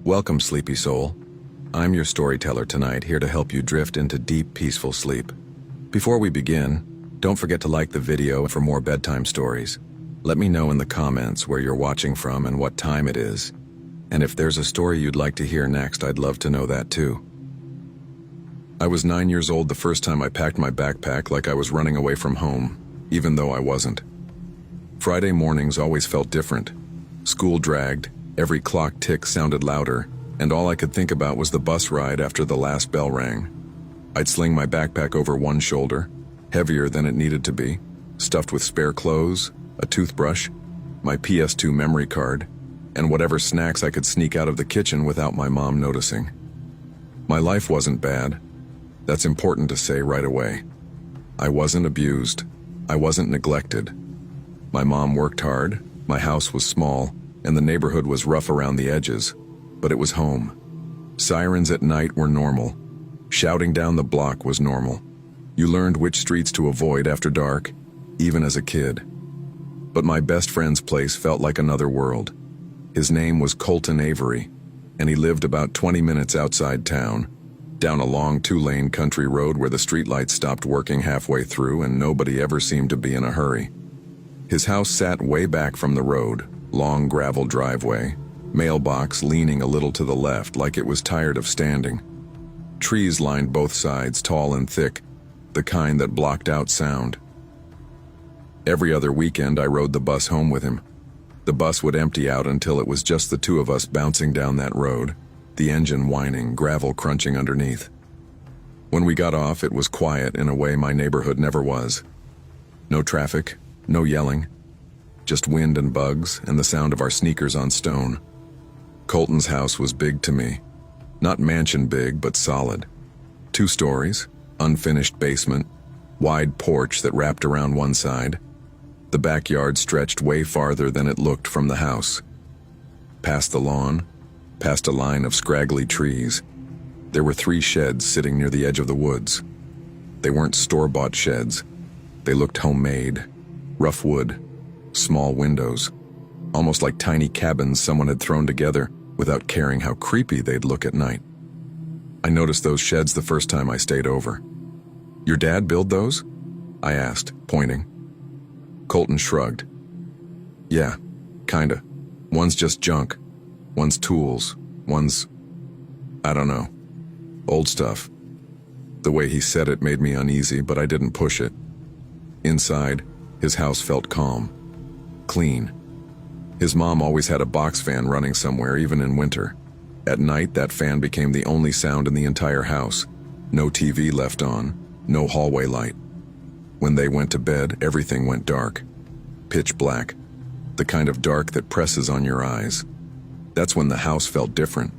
Welcome, sleepy soul. I'm your storyteller tonight, here to help you drift into deep, peaceful sleep. Before we begin, don't forget to like the video for more bedtime stories. Let me know in the comments where you're watching from and what time it is. And if there's a story you'd like to hear next, I'd love to know that too. I was 9 years old the first time I packed my backpack like I was running away from home, even though I wasn't. Friday mornings always felt different. School dragged, every clock tick sounded louder, and all I could think about was the bus ride after the last bell rang. I'd sling my backpack over one shoulder, heavier than it needed to be, stuffed with spare clothes, a toothbrush, my PS2 memory card, and whatever snacks I could sneak out of the kitchen without my mom noticing. My life wasn't bad. That's important to say right away. I wasn't abused. I wasn't neglected. My mom worked hard, my house was small, and the neighborhood was rough around the edges, but it was home. Sirens at night were normal. Shouting down the block was normal. You learned which streets to avoid after dark, even as a kid. But my best friend's place felt like another world. His name was Colton Avery, and he lived about 20 minutes outside town, down a long 2-lane country road where the streetlights stopped working halfway through and nobody ever seemed to be in a hurry. His house sat way back from the road, long gravel driveway, mailbox leaning a little to the left like it was tired of standing. Trees lined both sides, tall and thick, the kind that blocked out sound. Every other weekend I rode the bus home with him. The bus would empty out until it was just the two of us bouncing down that road, the engine whining, gravel crunching underneath. When we got off, it was quiet in a way my neighborhood never was. No traffic, no yelling, just wind and bugs and the sound of our sneakers on stone. Colton's house was big to me. Not mansion big, but solid. 2 stories, unfinished basement, wide porch that wrapped around one side. The backyard stretched way farther than it looked from the house. Past the lawn, past a line of scraggly trees, there were 3 sheds sitting near the edge of the woods. They weren't store-bought sheds. They looked homemade, rough wood, small windows, almost like tiny cabins someone had thrown together without caring how creepy they'd look at night. I noticed those sheds the first time I stayed over. "Your dad build those?" I asked, pointing. Colton shrugged. "Yeah, kinda. One's just junk. One's tools. One's, I don't know, old stuff." The way he said it made me uneasy, but I didn't push it. Inside, his house felt calm, clean. His mom always had a box fan running somewhere, even in winter. At night, that fan became the only sound in the entire house. No TV left on, no hallway light. When they went to bed, everything went dark. Pitch black, the kind of dark that presses on your eyes. That's when the house felt different.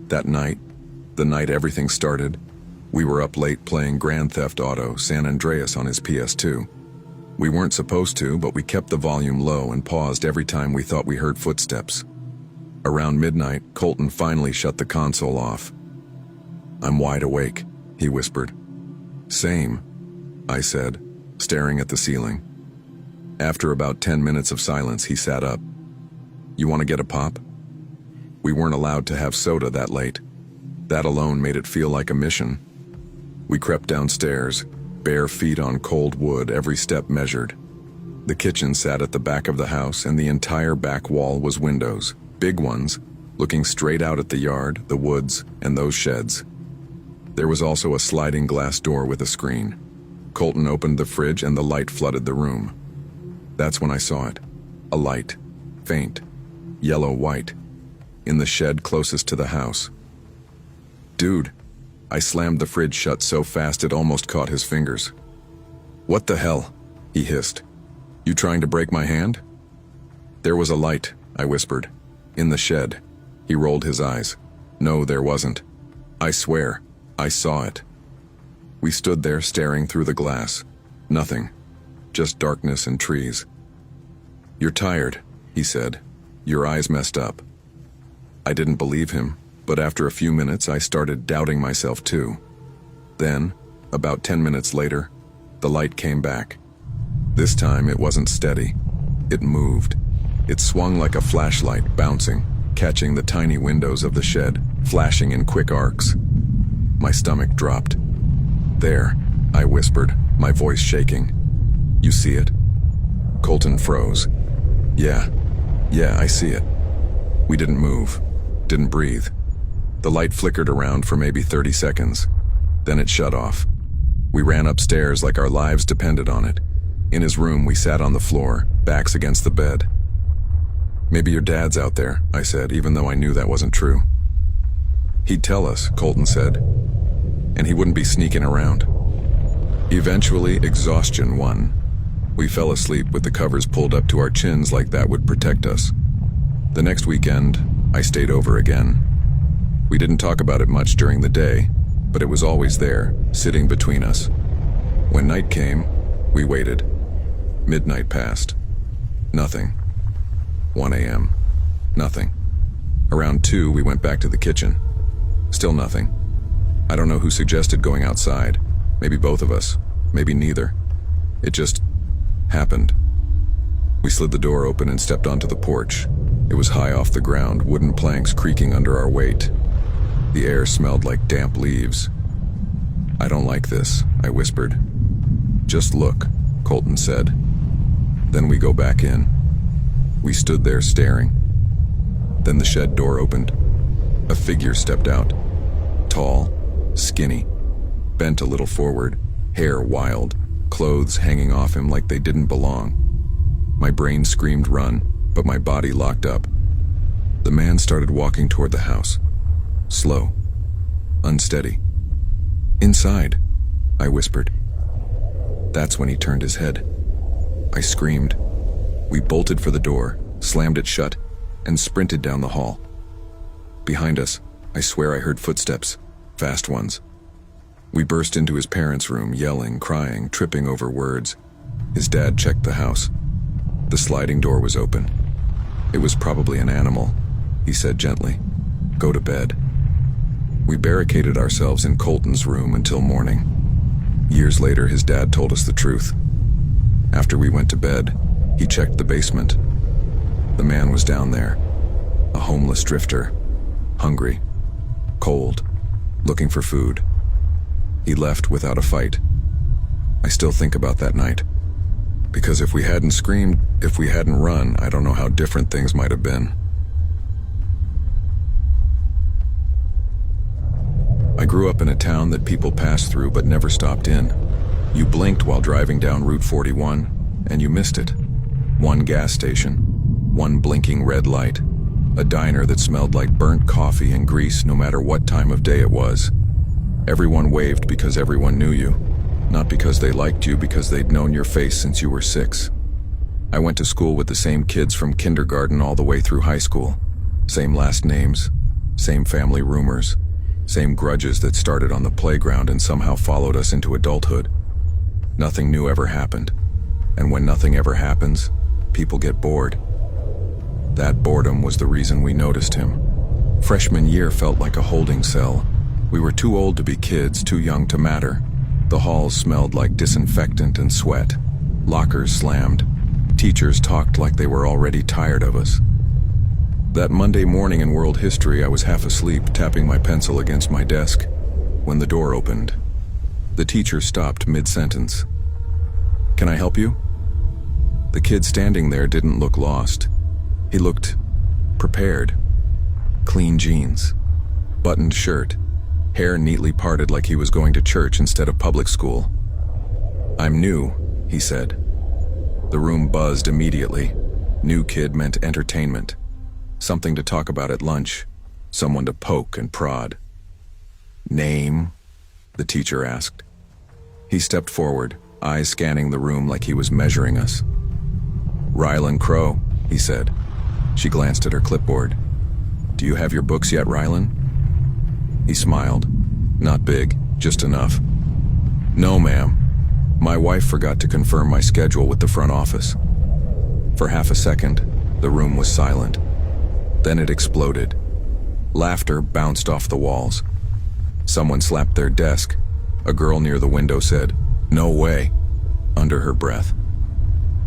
That night, the night everything started, we were up late playing Grand Theft Auto San Andreas on his PS2. We weren't supposed to, but we kept the volume low and paused every time we thought we heard footsteps. Around midnight, Colton finally shut the console off. "I'm wide awake," he whispered. "Same," I said, staring at the ceiling. After about 10 minutes of silence, he sat up. "You want to get a pop?" We weren't allowed to have soda that late. That alone made it feel like a mission. We crept downstairs, bare feet on cold wood, every step measured. The kitchen sat at the back of the house, and the entire back wall was windows, big ones, looking straight out at the yard, the woods, and those sheds. There was also a sliding glass door with a screen. Colton opened the fridge and the light flooded the room. That's when I saw it. A light, faint, yellow-white, in the shed closest to the house. "Dude," I slammed the fridge shut so fast it almost caught his fingers. "What the hell?" he hissed. "You trying to break my hand?" "There was a light," I whispered. "In the shed." He rolled his eyes. "No, there wasn't. I swear, I saw it." We stood there staring through the glass. Nothing. Just darkness and trees. "You're tired," he said. "Your eyes messed up." I didn't believe him, but after a few minutes I started doubting myself too. Then, about 10 minutes later, the light came back. This time it wasn't steady. It moved. It swung like a flashlight, bouncing, catching the tiny windows of the shed, flashing in quick arcs. My stomach dropped. "There," I whispered, my voice shaking. "You see it?" Colton froze. Yeah, I see it." We didn't move, didn't breathe. The light flickered around for maybe 30 seconds. Then it shut off. We ran upstairs like our lives depended on it. In his room, we sat on the floor, backs against the bed. "Maybe your dad's out there," I said, even though I knew that wasn't true. "He'd tell us," Colton said, "and he wouldn't be sneaking around." Eventually, exhaustion won. We fell asleep with the covers pulled up to our chins like that would protect us. The next weekend, I stayed over again. We didn't talk about it much during the day, but it was always there, sitting between us. When night came, we waited. Midnight passed. Nothing. 1 a.m. Nothing. Around 2, we went back to the kitchen. Still nothing. I don't know who suggested going outside. Maybe both of us. Maybe neither. It just happened. We slid the door open and stepped onto the porch. It was high off the ground, wooden planks creaking under our weight. The air smelled like damp leaves. "I don't like this," I whispered. "Just look," Colton said. Then we go back in. We stood there staring. Then the shed door opened. A figure stepped out. Tall, skinny, bent a little forward, hair wild, clothes hanging off him like they didn't belong. My brain screamed run, but my body locked up. The man started walking toward the house. Slow. Unsteady. "Inside," I whispered. That's when he turned his head. I screamed. We bolted for the door, slammed it shut, and sprinted down the hall. Behind us, I swear I heard footsteps, fast ones. We burst into his parents' room, yelling, crying, tripping over words. His dad checked the house. The sliding door was open. "It was probably an animal," he said gently. "Go to bed." We barricaded ourselves in Colton's room until morning. Years later, his dad told us the truth. After we went to bed, he checked the basement. The man was down there, a homeless drifter, hungry, cold, looking for food. He left without a fight. I still think about that night. Because if we hadn't screamed, if we hadn't run, I don't know how different things might have been. I grew up in a town that people passed through but never stopped in. You blinked while driving down Route 41, and you missed it. One gas station, one blinking red light, a diner that smelled like burnt coffee and grease no matter what time of day it was. Everyone waved because everyone knew you, not because they liked you, because they'd known your face since you were 6. I went to school with the same kids from kindergarten all the way through high school. Same last names, same family rumors, same grudges that started on the playground and somehow followed us into adulthood. Nothing new ever happened. And when nothing ever happens, people get bored. That boredom was the reason we noticed him. Freshman year felt like a holding cell. We were too old to be kids, too young to matter. The halls smelled like disinfectant and sweat. Lockers slammed. Teachers talked like they were already tired of us. That Monday morning in world history, I was half asleep, tapping my pencil against my desk, when the door opened. The teacher stopped mid-sentence. "Can I help you?" The kid standing there didn't look lost. He looked prepared. Clean jeans, buttoned shirt, hair neatly parted like he was going to church instead of public school. "I'm new," he said. The room buzzed immediately. New kid meant entertainment. Something to talk about at lunch. Someone to poke and prod. "Name?" the teacher asked. He stepped forward, eyes scanning the room like he was measuring us. "Rylan Crow," he said. She glanced at her clipboard. "Do you have your books yet, Rylan?" He smiled. Not big, just enough. "No, ma'am. My wife forgot to confirm my schedule with the front office." For half a second, the room was silent. Then it exploded. Laughter bounced off the walls. Someone slapped their desk. A girl near the window said, "No way," under her breath.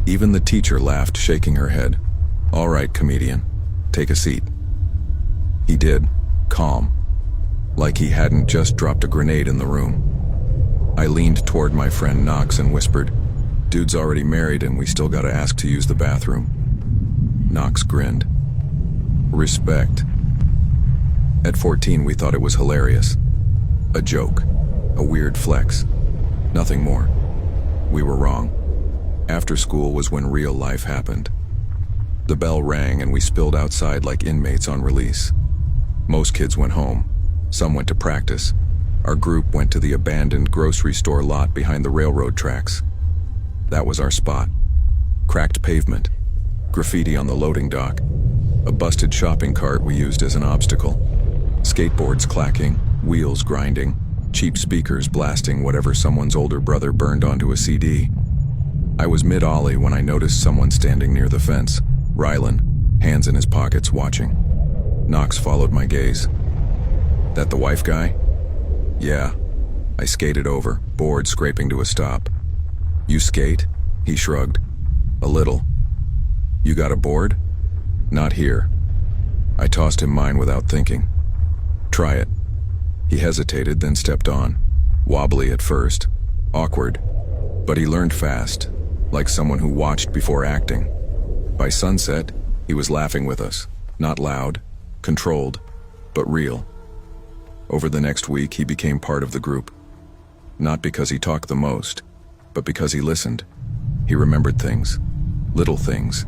Even the teacher laughed, shaking her head. "All right, comedian, take a seat." He did, calm, like he hadn't just dropped a grenade in the room. I leaned toward my friend Knox and whispered, "Dude's already married and we still gotta ask to use the bathroom." Knox grinned. Respect. At 14, we thought it was hilarious. A joke. A weird flex. Nothing more. We were wrong. After school was when real life happened. The bell rang and we spilled outside like inmates on release. Most kids went home. Some went to practice. Our group went to the abandoned grocery store lot behind the railroad tracks. That was our spot. Cracked pavement. Graffiti on the loading dock. A busted shopping cart we used as an obstacle. Skateboards clacking, wheels grinding, cheap speakers blasting whatever someone's older brother burned onto a CD. I was mid-ollie when I noticed someone standing near the fence. Rylan, hands in his pockets, watching. Knox followed my gaze. "That the wife guy?" "Yeah." I skated over, board scraping to a stop. "You skate?" He shrugged. "A little." "You got a board?" "Not here." I tossed him mine without thinking. "Try it." He hesitated, then stepped on. Wobbly at first. Awkward. But he learned fast, like someone who watched before acting. By sunset, he was laughing with us. Not loud, controlled, but real. Over the next week, he became part of the group. Not because he talked the most, but because he listened. He remembered things. Little things.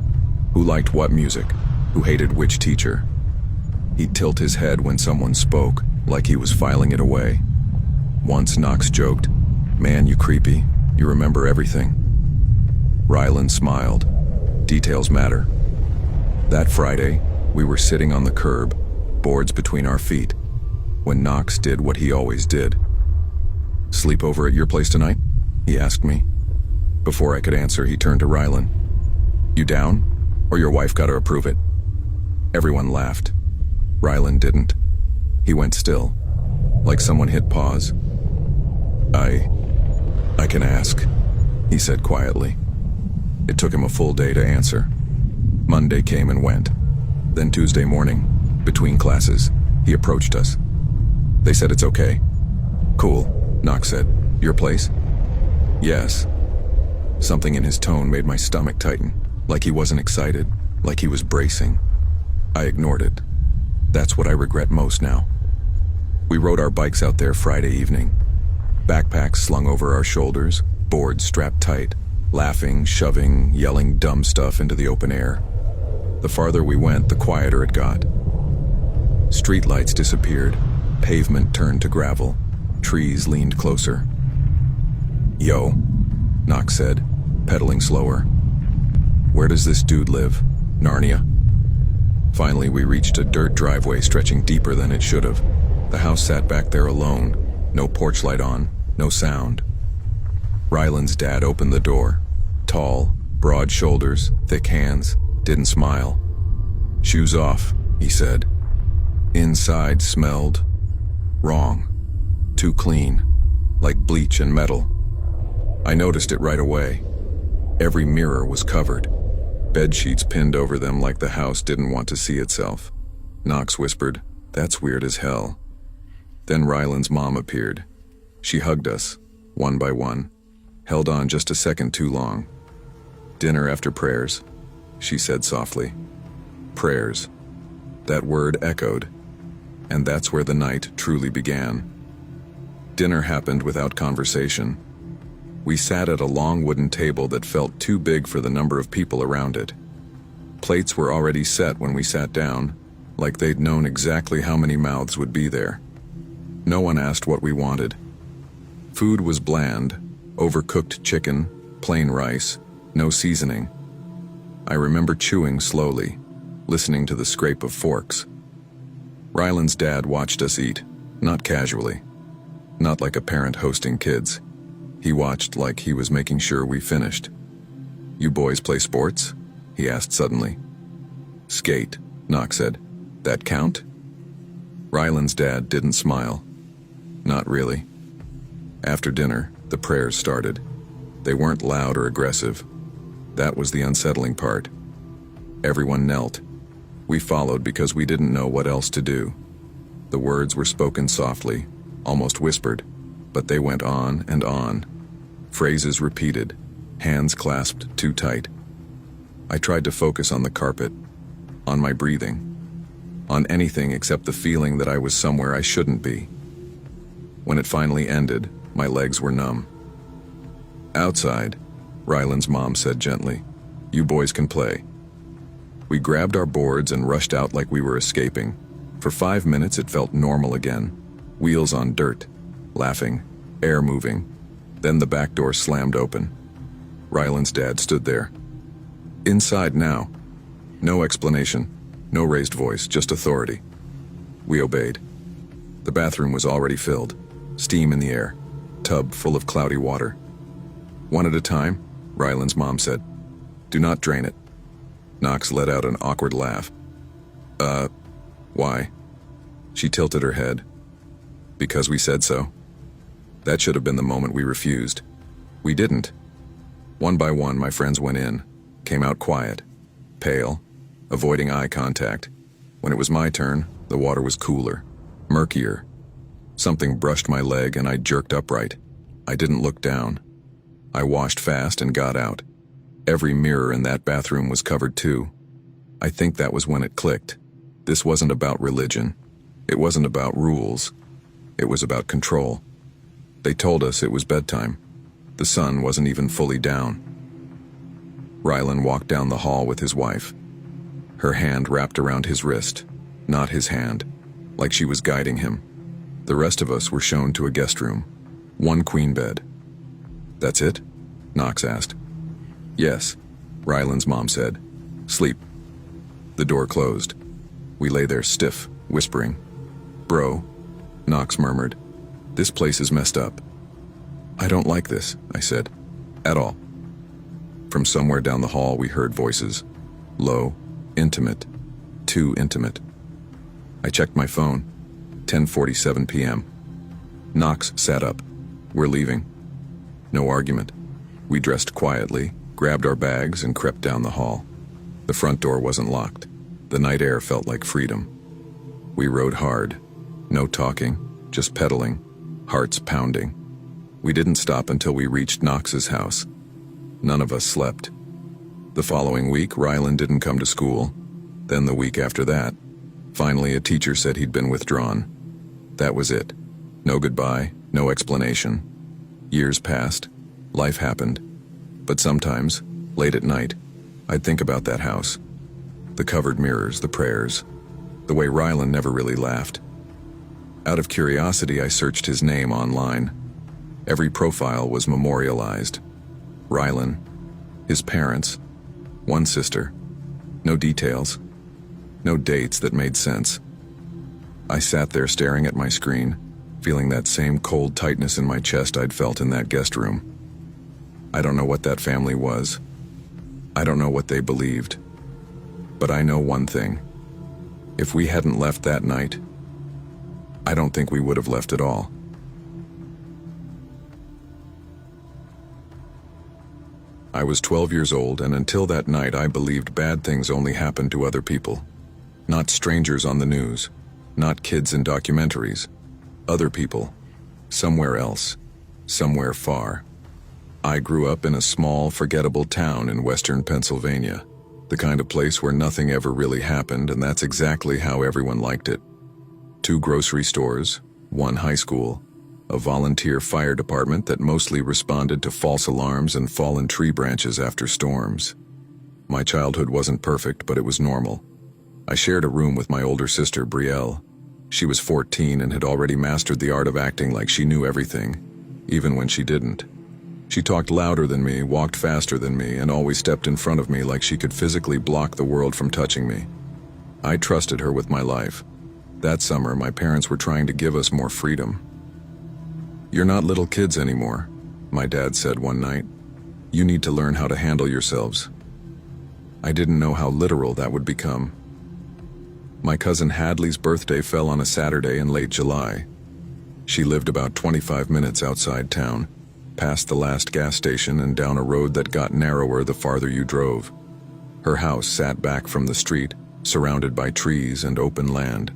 Who liked what music? Who hated which teacher? He'd tilt his head when someone spoke, like he was filing it away. Once Knox joked, "Man, you creepy. You remember everything." Rylan smiled. Details matter. That Friday, we were sitting on the curb, boards between our feet, when Knox did what he always did. "Sleepover at your place tonight?" he asked me. Before I could answer, he turned to Rylan. "You down? Or your wife gotta approve it?" Everyone laughed. Rylan didn't. He went still, like someone hit pause. I can ask," he said quietly. It took him a full day to answer. Monday came and went. Then Tuesday morning, between classes, he approached us. They said it's okay. "Cool," Knox said. "Your place?" "Yes." Something in his tone made my stomach tighten, like he wasn't excited, like he was bracing. I ignored it. That's what I regret most now. We rode our bikes out there Friday evening. Backpacks slung over our shoulders, boards strapped tight, laughing, shoving, yelling dumb stuff into the open air. The farther we went, the quieter it got. Streetlights disappeared, pavement turned to gravel, trees leaned closer. "Yo," Knox said, pedaling slower. "Where does this dude live? Narnia?" Finally, we reached a dirt driveway stretching deeper than it should have. The house sat back there alone, no porch light on, no sound. Rylan's dad opened the door. Tall, broad shoulders, thick hands, didn't smile. "Shoes off," he said. Inside smelled wrong. Too clean, like bleach and metal. I noticed it right away. Every mirror was covered. Bed sheets pinned over them like the house didn't want to see itself. Knox whispered, "That's weird as hell." Then Rylan's mom appeared. She hugged us, one by one, held on just a second too long. "Dinner after prayers," she said softly. Prayers. That word echoed, and that's where the night truly began. Dinner happened without conversation. We sat at a long wooden table that felt too big for the number of people around it. Plates were already set when we sat down, like they'd known exactly how many mouths would be there. No one asked what we wanted. Food was bland, overcooked chicken, plain rice, no seasoning. I remember chewing slowly, listening to the scrape of forks. Rylan's dad watched us eat, not casually, not like a parent hosting kids. He watched like he was making sure we finished. "You boys play sports?" he asked suddenly. "Skate," Knox said. "That count?" Rylan's dad didn't smile. Not really. After dinner, the prayers started. They weren't loud or aggressive. That was the unsettling part. Everyone knelt. We followed because we didn't know what else to do. The words were spoken softly, almost whispered, but they went on and on. Phrases repeated, hands clasped too tight. I tried to focus on the carpet, on my breathing, on anything except the feeling that I was somewhere I shouldn't be. When it finally ended, my legs were numb. "Outside," Ryland's mom said gently. "You boys can play." We grabbed our boards and rushed out like we were escaping. For 5 minutes it felt normal again. Wheels on dirt, laughing, air moving. Then the back door slammed open. Ryland's dad stood there. "Inside now." No explanation, no raised voice, just authority. We obeyed. The bathroom was already filled, steam in the air, tub full of cloudy water. "One at a time," Ryland's mom said. "Do not drain it." Knox let out an awkward laugh. Why?" She tilted her head. "Because we said so." That should have been the moment we refused. We didn't. One by one, my friends went in, came out quiet, pale, avoiding eye contact. When it was my turn, the water was cooler, murkier. Something brushed my leg and I jerked upright. I didn't look down. I washed fast and got out. Every mirror in that bathroom was covered too. I think that was when it clicked. This wasn't about religion. It wasn't about rules. It was about control. They told us it was bedtime. The sun wasn't even fully down. Ryland walked down the hall with his wife. Her hand wrapped around his wrist, not his hand, like she was guiding him. The rest of us were shown to a guest room. One queen bed. "That's it?" Knox asked. "Yes," Ryland's mom said. "Sleep." The door closed. We lay there stiff, whispering. "Bro," Knox murmured, "this place is messed up." "I don't like this," I said. "At all." From somewhere down the hall we heard voices. Low, intimate, too intimate. I checked my phone. 10:47 p.m. Knox sat up. "We're leaving." No argument. We dressed quietly, grabbed our bags, and crept down the hall. The front door wasn't locked. The night air felt like freedom. We rode hard. No talking, just pedaling, hearts pounding. We didn't stop until we reached Knox's house. None of us slept. The following week, Ryland didn't come to school. Then the week after that, finally a teacher said he'd been withdrawn. That was it. No goodbye, no explanation. Years passed. Life happened. But sometimes, late at night, I'd think about that house. The covered mirrors, the prayers, the way Ryland never really laughed. Out of curiosity, I searched his name online. Every profile was memorialized. Ryland, his parents, one sister. No details, no dates that made sense. I sat there staring at my screen, feeling that same cold tightness in my chest I'd felt in that guest room. I don't know what that family was. I don't know what they believed. But I know one thing. If we hadn't left that night, I don't think we would have left at all. I was 12 years old, and until that night I believed bad things only happened to other people. Not strangers on the news, not kids in documentaries. Other people, somewhere else, somewhere far. I grew up in a small, forgettable town in western Pennsylvania. The kind of place where nothing ever really happened, and that's exactly how everyone liked it. 2 grocery stores, 1 high school, a volunteer fire department that mostly responded to false alarms and fallen tree branches after storms. My childhood wasn't perfect, but it was normal. I shared a room with my older sister, Brielle. She was 14 and had already mastered the art of acting like she knew everything, even when she didn't. She talked louder than me, walked faster than me, and always stepped in front of me like she could physically block the world from touching me. I trusted her with my life. That summer, my parents were trying to give us more freedom. "You're not little kids anymore," my dad said one night. "You need to learn how to handle yourselves." I didn't know how literal that would become. My cousin Hadley's birthday fell on a Saturday in late July. She lived about 25 minutes outside town, past the last gas station and down a road that got narrower the farther you drove. Her house sat back from the street, surrounded by trees and open land.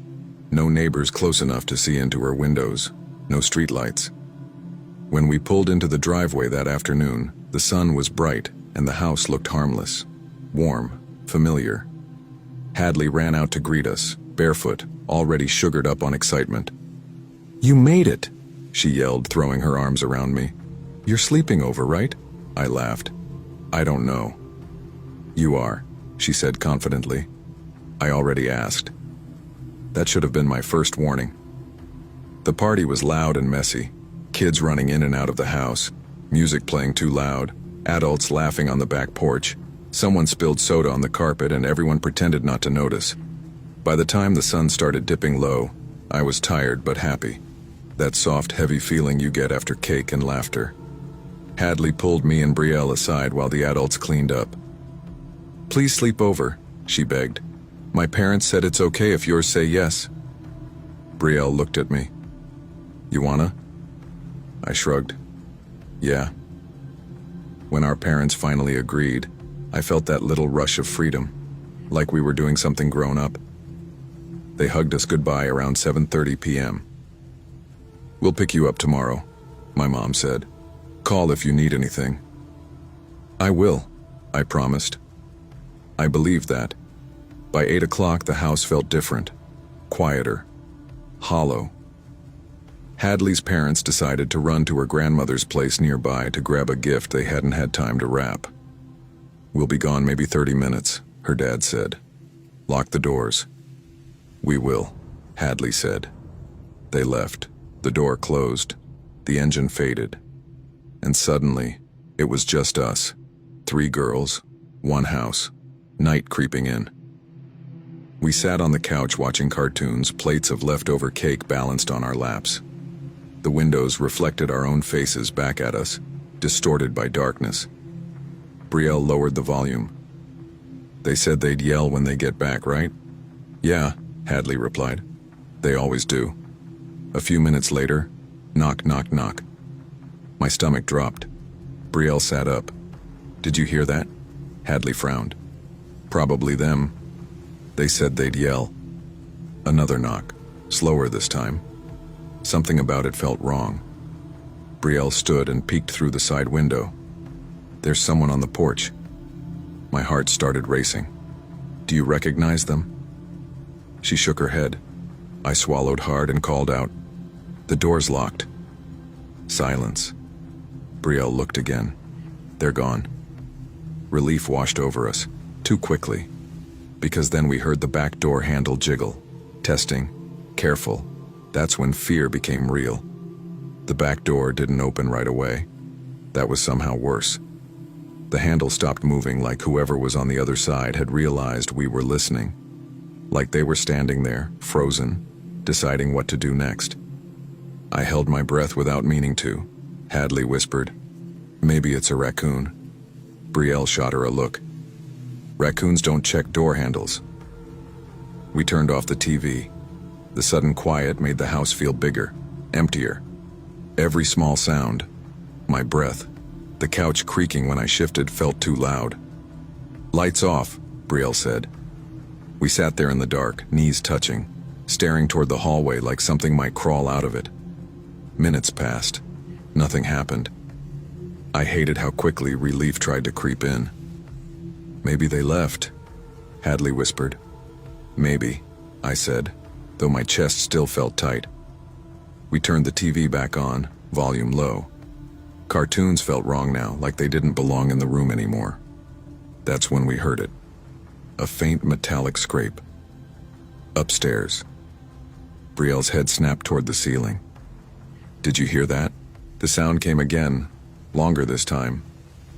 No neighbors close enough to see into her windows, no streetlights. When we pulled into the driveway that afternoon, the sun was bright and the house looked harmless, warm, familiar. Hadley ran out to greet us, barefoot, already sugared up on excitement. "You made it," she yelled, throwing her arms around me. "You're sleeping over, right?" I laughed. "I don't know." "You are," she said confidently. "I already asked." That should have been my first warning. The party was loud and messy. Kids running in and out of the house, music playing too loud, adults laughing on the back porch. Someone spilled soda on the carpet and everyone pretended not to notice. By the time the sun started dipping low, I was tired but happy. That soft, heavy feeling you get after cake and laughter. Hadley pulled me and Brielle aside while the adults cleaned up. "Please sleep over," she begged. "My parents said it's okay if yours say yes." Brielle looked at me. "You wanna?" I shrugged. "Yeah." When our parents finally agreed, I felt that little rush of freedom, like we were doing something grown up. They hugged us goodbye around 7:30 p.m. "We'll pick you up tomorrow," my mom said. "Call if you need anything." "I will," I promised. I believed that. By 8 o'clock, the house felt different, quieter, hollow. Hadley's parents decided to run to her grandmother's place nearby to grab a gift they hadn't had time to wrap. "We'll be gone maybe 30 minutes, her dad said. "Lock the doors." "We will," Hadley said. They left. The door closed. The engine faded. And suddenly, it was just us. 3 girls, 1 house, night creeping in. We sat on the couch watching cartoons, plates of leftover cake balanced on our laps. The windows reflected our own faces back at us, distorted by darkness. Brielle lowered the volume. "They said they'd yell when they get back, right?" "Yeah," Hadley replied. "They always do." A few minutes later, knock, knock, knock. My stomach dropped. Brielle sat up. "Did you hear that?" Hadley frowned. "Probably them. They said they'd yell." Another knock, slower this time. Something about it felt wrong. Brielle stood and peeked through the side window. "There's someone on the porch." My heart started racing. "Do you recognize them?" She shook her head. I swallowed hard and called out, "The door's locked." Silence. Brielle looked again. "They're gone." Relief washed over us, too quickly, because then we heard the back door handle jiggle. Testing, careful. That's when fear became real. The back door didn't open right away. That was somehow worse. The handle stopped moving, like whoever was on the other side had realized we were listening. Like they were standing there, frozen, deciding what to do next. I held my breath without meaning to. Hadley whispered, "Maybe it's a raccoon." Brielle shot her a look. "Raccoons don't check door handles." We turned off the TV. The sudden quiet made the house feel bigger, emptier. Every small sound, my breath, the couch creaking when I shifted felt too loud. "Lights off," Brielle said. We sat there in the dark, knees touching, staring toward the hallway like something might crawl out of it. Minutes passed. Nothing happened. I hated how quickly relief tried to creep in. "Maybe they left," Hadley whispered. "Maybe," I said, though my chest still felt tight. We turned the TV back on, volume low. Cartoons felt wrong now, like they didn't belong in the room anymore. That's when we heard it. A faint metallic scrape. Upstairs. Brielle's head snapped toward the ceiling. "Did you hear that?" The sound came again, longer this time.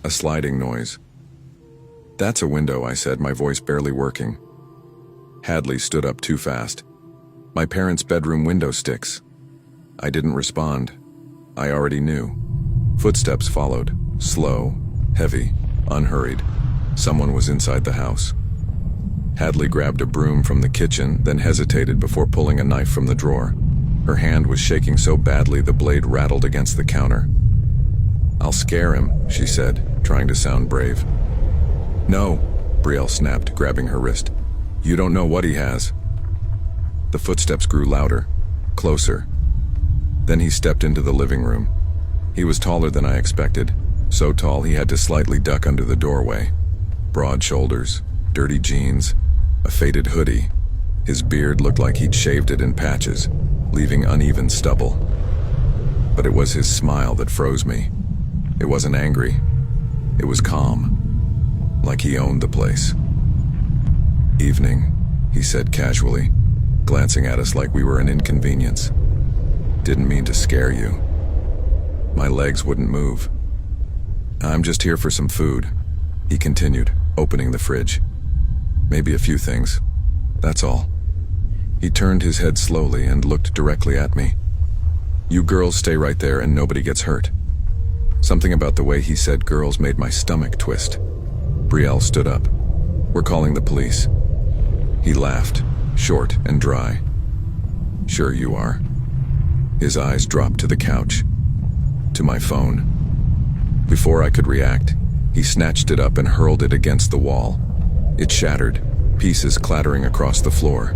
A sliding noise. "That's a window," I said, my voice barely working. Hadley stood up too fast. "My parents' bedroom window sticks." I didn't respond. I already knew. Footsteps followed, slow, heavy, unhurried. Someone was inside the house. Hadley grabbed a broom from the kitchen, then hesitated before pulling a knife from the drawer. Her hand was shaking so badly the blade rattled against the counter. "I'll scare him," she said, trying to sound brave. "No," Brielle snapped, grabbing her wrist. You don't know what he has. The footsteps grew louder, closer. Then he stepped into the living room. He was taller than I expected, so tall he had to slightly duck under the doorway. Broad shoulders, dirty jeans, a faded hoodie. His beard looked like he'd shaved it in patches, leaving uneven stubble. But it was his smile that froze me. It wasn't angry. It was calm, like he owned the place. "Evening," he said casually, glancing at us like we were an inconvenience. "Didn't mean to scare you." My legs wouldn't move. "I'm just here for some food," he continued, opening the fridge. "Maybe a few things. That's all." He turned his head slowly and looked directly at me. "You girls stay right there and nobody gets hurt." Something about the way he said girls made my stomach twist. Brielle stood up. "We're calling the police." He laughed, short and dry. "Sure you are." His eyes dropped to the couch, to my phone. Before I could react, he snatched it up and hurled it against the wall. It shattered, pieces clattering across the floor.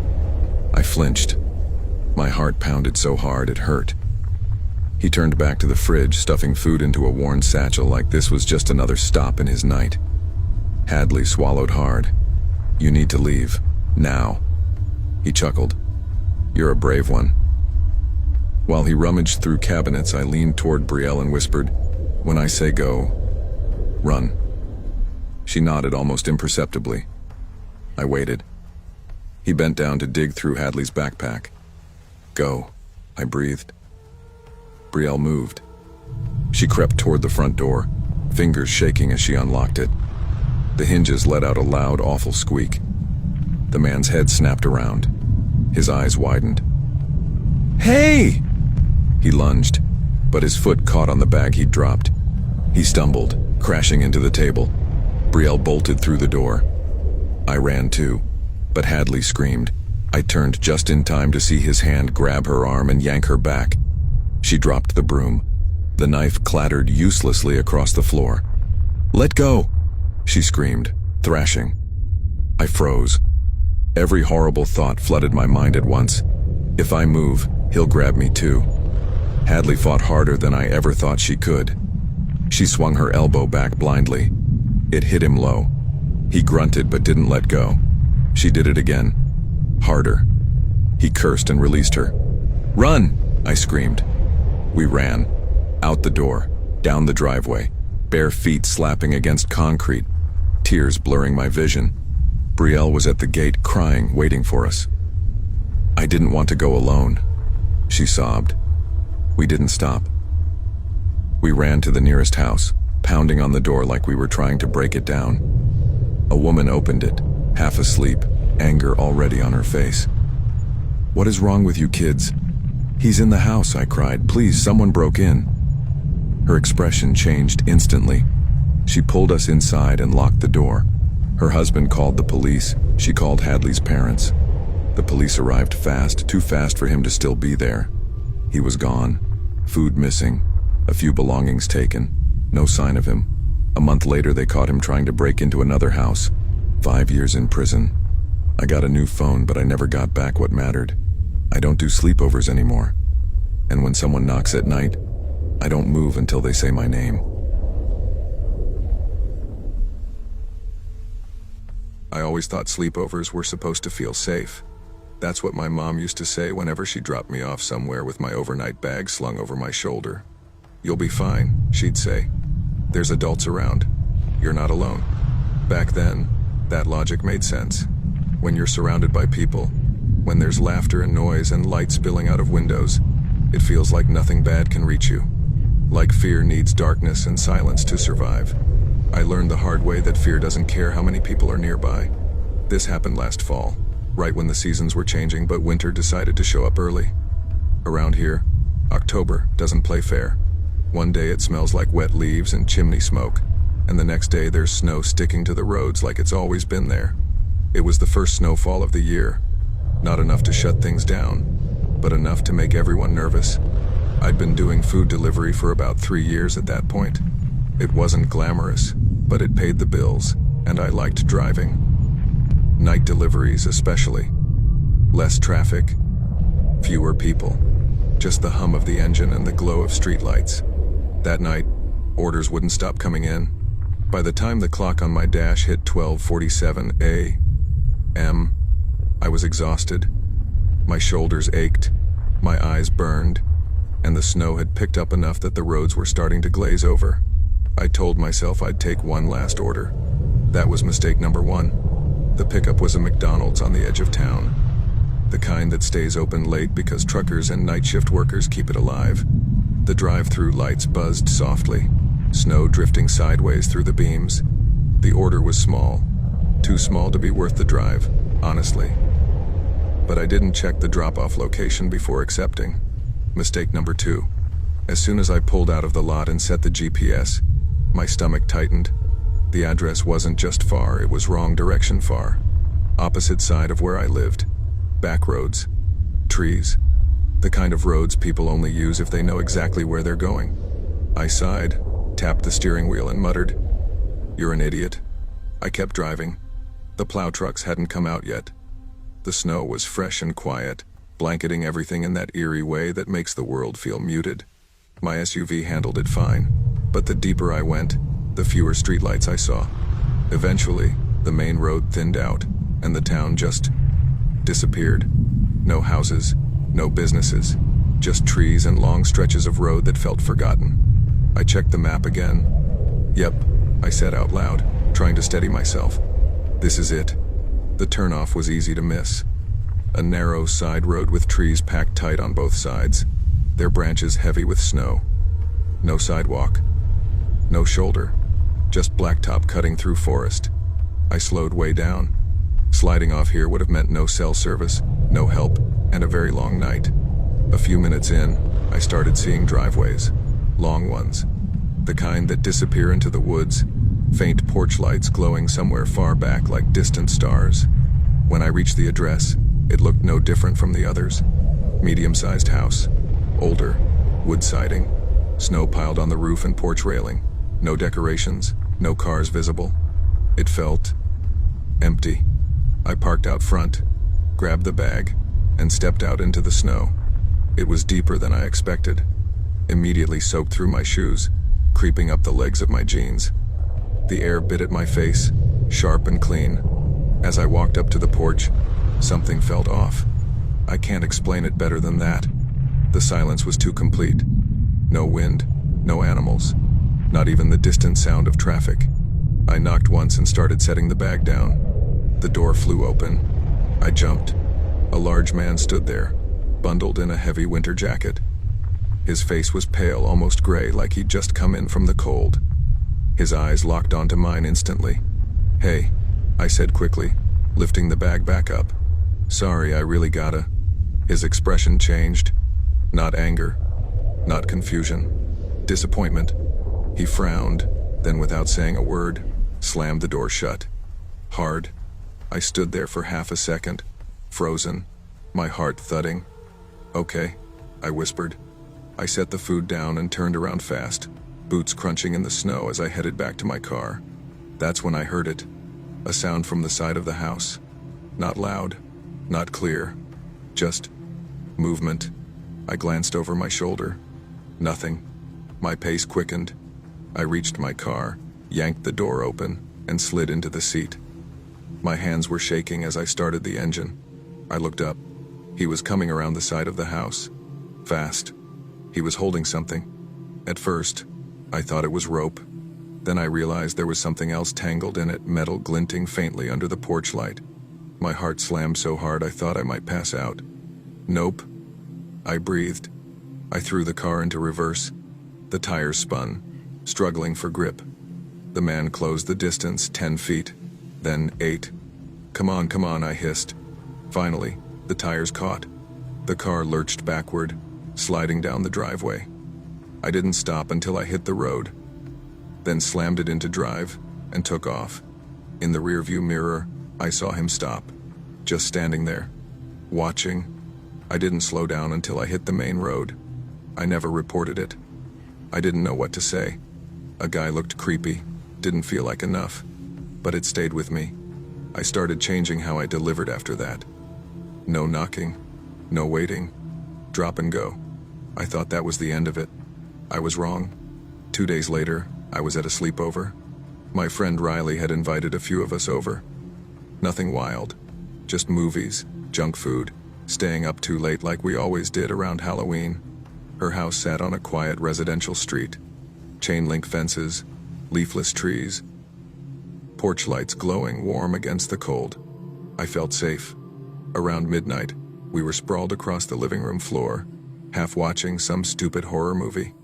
I flinched. My heart pounded so hard it hurt. He turned back to the fridge, stuffing food into a worn satchel like this was just another stop in his night. Hadley swallowed hard. "You need to leave. Now." He chuckled. "You're a brave one." While he rummaged through cabinets, I leaned toward Brielle and whispered, "When I say go, run." She nodded almost imperceptibly. I waited. He bent down to dig through Hadley's backpack. "Go," I breathed. Brielle moved. She crept toward the front door, fingers shaking as she unlocked it. The hinges let out a loud, awful squeak. The man's head snapped around. His eyes widened. "Hey!" He lunged, but his foot caught on the bag he'd dropped. He stumbled, crashing into the table. Brielle bolted through the door. I ran too, but Hadley screamed. I turned just in time to see his hand grab her arm and yank her back. She dropped the broom. The knife clattered uselessly across the floor. "Let go!" she screamed, thrashing. I froze. Every horrible thought flooded my mind at once. If I move, he'll grab me too. Hadley fought harder than I ever thought she could. She swung her elbow back blindly. It hit him low. He grunted but didn't let go. She did it again. Harder. He cursed and released her. "Run!" I screamed. We ran. Out the door, down the driveway, bare feet slapping against concrete, tears blurring my vision. Brielle was at the gate crying, waiting for us. "I didn't want to go alone," she sobbed. We didn't stop. We ran to the nearest house, pounding on the door like we were trying to break it down. A woman opened it, half asleep, anger already on her face. "What is wrong with you kids?" "He's in the house," I cried. "Please, someone broke in." Her expression changed instantly. She pulled us inside and locked the door. Her husband called the police. She called Hadley's parents. The police arrived fast, too fast for him to still be there. He was gone. Food missing. A few belongings taken. No sign of him. A month later, they caught him trying to break into another house. 5 years in prison. I got a new phone, but I never got back what mattered. I don't do sleepovers anymore. And when someone knocks at night, I don't move until they say my name. I always thought sleepovers were supposed to feel safe. That's what my mom used to say whenever she dropped me off somewhere with my overnight bag slung over my shoulder. "You'll be fine," she'd say. "There's adults around. You're not alone." Back then, that logic made sense. When you're surrounded by people, when there's laughter and noise and light spilling out of windows, it feels like nothing bad can reach you. Like fear needs darkness and silence to survive. I learned the hard way that fear doesn't care how many people are nearby. This happened last fall, right when the seasons were changing, but winter decided to show up early. Around here, October doesn't play fair. One day it smells like wet leaves and chimney smoke, and the next day there's snow sticking to the roads like it's always been there. It was the first snowfall of the year. Not enough to shut things down, but enough to make everyone nervous. I'd been doing food delivery for about 3 years at that point. It wasn't glamorous, but it paid the bills, and I liked driving. Night deliveries especially. Less traffic, fewer people. Just the hum of the engine and the glow of streetlights. That night, orders wouldn't stop coming in. By the time the clock on my dash hit 12:47 a.m., I was exhausted. My shoulders ached, my eyes burned, and the snow had picked up enough that the roads were starting to glaze over. I told myself I'd take one last order. That was mistake number one. The pickup was a McDonald's on the edge of town. The kind that stays open late because truckers and night shift workers keep it alive. The drive-through lights buzzed softly, snow drifting sideways through the beams. The order was small, too small to be worth the drive, honestly. But I didn't check the drop-off location before accepting. Mistake number two. As soon as I pulled out of the lot and set the GPS, my stomach tightened. The address wasn't just far, it was wrong direction far. Opposite side of where I lived. Back roads. Trees. The kind of roads people only use if they know exactly where they're going. I sighed, tapped the steering wheel and muttered, "You're an idiot." I kept driving. The plow trucks hadn't come out yet. The snow was fresh and quiet, blanketing everything in that eerie way that makes the world feel muted. My SUV handled it fine, but the deeper I went, the fewer streetlights I saw. Eventually, the main road thinned out, and the town just disappeared. No houses, no businesses, just trees and long stretches of road that felt forgotten. I checked the map again. "Yep," I said out loud, trying to steady myself. "This is it." The turnoff was easy to miss. A narrow side road with trees packed tight on both sides, their branches heavy with snow. No sidewalk. No shoulder. Just blacktop cutting through forest. I slowed way down. Sliding off here would have meant no cell service, no help, and a very long night. A few minutes in, I started seeing driveways. Long ones. The kind that disappear into the woods, faint porch lights glowing somewhere far back like distant stars. When I reached the address, it looked no different from the others. Medium-sized house. Older. Wood siding. Snow piled on the roof and porch railing. No decorations. No cars visible. It felt empty. I parked out front, grabbed the bag, and stepped out into the snow. It was deeper than I expected. Immediately soaked through my shoes, creeping up the legs of my jeans. The air bit at my face, sharp and clean. As I walked up to the porch, something felt off. I can't explain it better than that. The silence was too complete. No wind, no animals, not even the distant sound of traffic. I knocked once and started setting the bag down. The door flew open. I jumped. A large man stood there, bundled in a heavy winter jacket. His face was pale, almost gray, like he'd just come in from the cold. His eyes locked onto mine instantly. "Hey," I said quickly, lifting the bag back up. "Sorry, I really gotta." His expression changed. Not anger, not confusion, disappointment. He frowned, then without saying a word, slammed the door shut. Hard. I stood there for half a second, frozen, my heart thudding. "Okay," I whispered. I set the food down and turned around fast, boots crunching in the snow as I headed back to my car. That's when I heard it. A sound from the side of the house. Not loud, not clear, just movement. I glanced over my shoulder. Nothing. My pace quickened. I reached my car, yanked the door open, and slid into the seat. My hands were shaking as I started the engine. I looked up. He was coming around the side of the house. Fast. He was holding something. At first, I thought it was rope. Then I realized there was something else tangled in it, metal glinting faintly under the porch light. My heart slammed so hard I thought I might pass out. "Nope." I breathed. I threw the car into reverse. The tires spun, struggling for grip. The man closed the distance, 10 feet, then 8. Come on, I hissed. Finally, the tires caught. The car lurched backward, sliding down the driveway. I didn't stop until I hit the road, then slammed it into drive and took off. In the rearview mirror, I saw him stop, just standing there, watching. I didn't slow down until I hit the main road. I never reported it. I didn't know what to say. A guy looked creepy, didn't feel like enough, but it stayed with me. I started changing how I delivered after that. No knocking, no waiting, drop and go. I thought that was the end of it. I was wrong. 2 days later, I was at a sleepover. My friend Riley had invited a few of us over. Nothing wild, just movies, junk food, staying up too late like we always did around Halloween. Her house sat on a quiet residential street. Chain link fences, leafless trees, porch lights glowing warm against the cold. I felt safe. Around midnight, we were sprawled across the living room floor, half watching some stupid horror movie.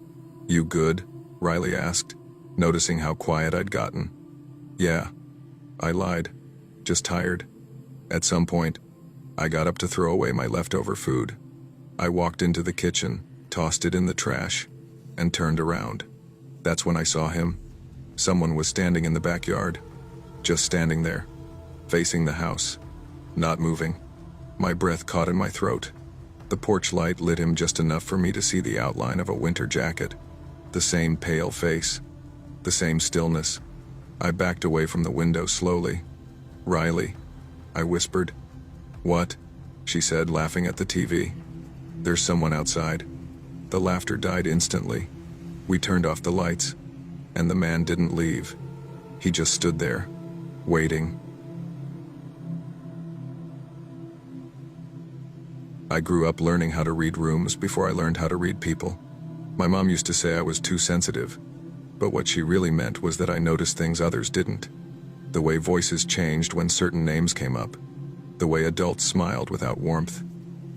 "You good?" Riley asked, noticing how quiet I'd gotten. "Yeah," I lied. "Just tired." At some point, I got up to throw away my leftover food. I walked into the kitchen, tossed it in the trash, and turned around. That's when I saw him. Someone was standing in the backyard, just standing there, facing the house, not moving. My breath caught in my throat. The porch light lit him just enough for me to see the outline of a winter jacket. The same pale face, the same stillness. I backed away from the window slowly. "Riley," I whispered. "What?" she said, laughing at the TV. "There's someone outside." The laughter died instantly. We turned off the lights, and the man didn't leave. He just stood there, waiting. I grew up learning how to read rooms before I learned how to read people. My mom used to say I was too sensitive, but what she really meant was that I noticed things others didn't. The way voices changed when certain names came up. The way adults smiled without warmth.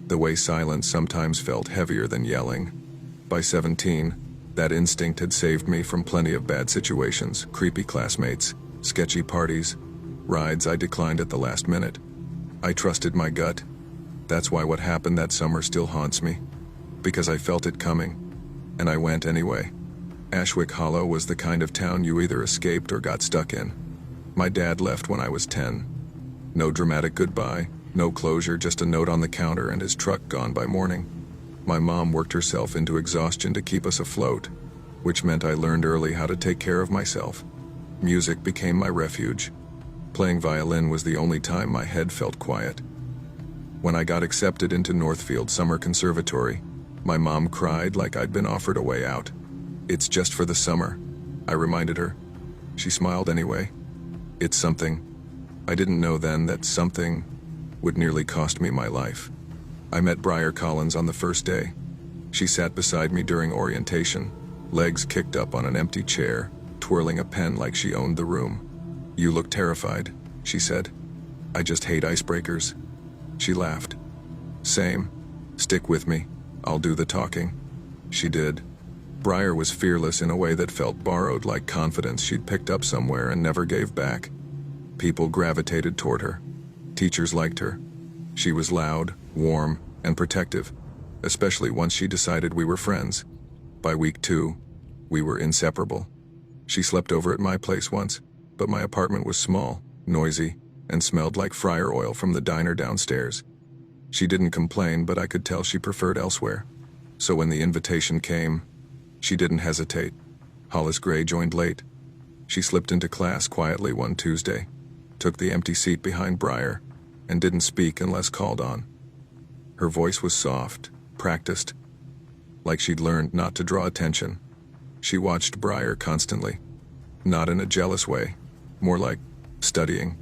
The way silence sometimes felt heavier than yelling. By 17, that instinct had saved me from plenty of bad situations, creepy classmates, sketchy parties, rides I declined at the last minute. I trusted my gut. That's why what happened that summer still haunts me. Because I felt it coming, and I went anyway. Ashwick Hollow was the kind of town you either escaped or got stuck in. My dad left when I was 10. No dramatic goodbye, no closure, just a note on the counter and his truck gone by morning. My mom worked herself into exhaustion to keep us afloat, which meant I learned early how to take care of myself. Music became my refuge. Playing violin was the only time my head felt quiet. When I got accepted into Northfield Summer Conservatory, my mom cried like I'd been offered a way out. "It's just for the summer," I reminded her. She smiled anyway. "It's something." I didn't know then that something would nearly cost me my life. I met Briar Collins on the first day. She sat beside me during orientation, legs kicked up on an empty chair, twirling a pen like she owned the room. "You look terrified," she said. "I just hate icebreakers." She laughed. "Same. Stick with me. I'll do the talking." She did. Briar was fearless in a way that felt borrowed, like confidence she'd picked up somewhere and never gave back. People gravitated toward her. Teachers liked her. She was loud, warm, and protective, especially once she decided we were friends. By week 2, we were inseparable. She slept over at my place once, but my apartment was small, noisy, and smelled like fryer oil from the diner downstairs. She didn't complain, but I could tell she preferred elsewhere. So when the invitation came, she didn't hesitate. Hollis Gray joined late. She slipped into class quietly one Tuesday, took the empty seat behind Briar, and didn't speak unless called on. Her voice was soft, practiced, like she'd learned not to draw attention. She watched Briar constantly, not in a jealous way, more like studying.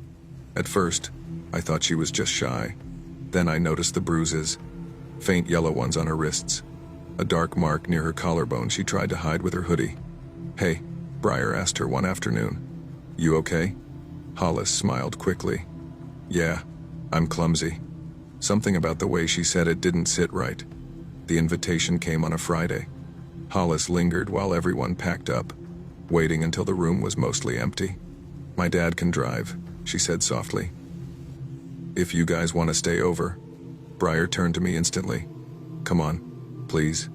At first, I thought she was just shy. Then I noticed the bruises, faint yellow ones on her wrists, a dark mark near her collarbone she tried to hide with her hoodie. "Hey," Briar asked her one afternoon. "You okay?" Hollis smiled quickly. "Yeah, I'm clumsy." Something about the way she said it didn't sit right. The invitation came on a Friday. Hollis lingered while everyone packed up, waiting until the room was mostly empty. "My dad can drive," she said softly. "If you guys want to stay over." Briar turned to me instantly. "Come on, please."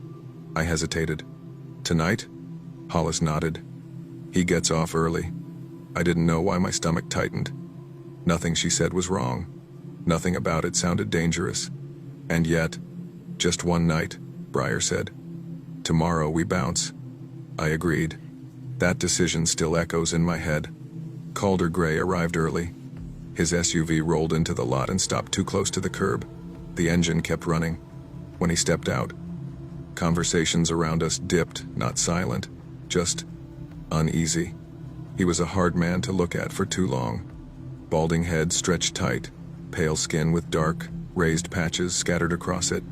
I hesitated. "Tonight?" Hollis nodded. "He gets off early." I didn't know why my stomach tightened. Nothing she said was wrong. Nothing about it sounded dangerous. And yet, "Just one night," Briar said. "Tomorrow we bounce." I agreed. That decision still echoes in my head. Calder Gray arrived early. His SUV rolled into the lot and stopped too close to the curb. The engine kept running. When he stepped out, conversations around us dipped, not silent, just uneasy. He was a hard man to look at for too long. Balding head stretched tight, pale skin with dark, raised patches scattered across it.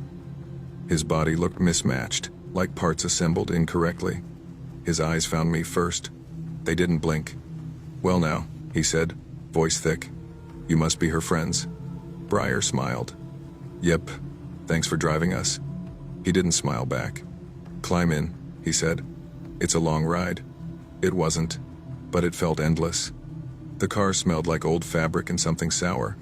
His body looked mismatched, like parts assembled incorrectly. His eyes found me first. They didn't blink. "Well now," he said, voice thick. "You must be her friends." Breyer smiled. "Yep, thanks for driving us." He didn't smile back. "Climb in," he said. "It's a long ride." It wasn't, but it felt endless. The car smelled like old fabric and something sour.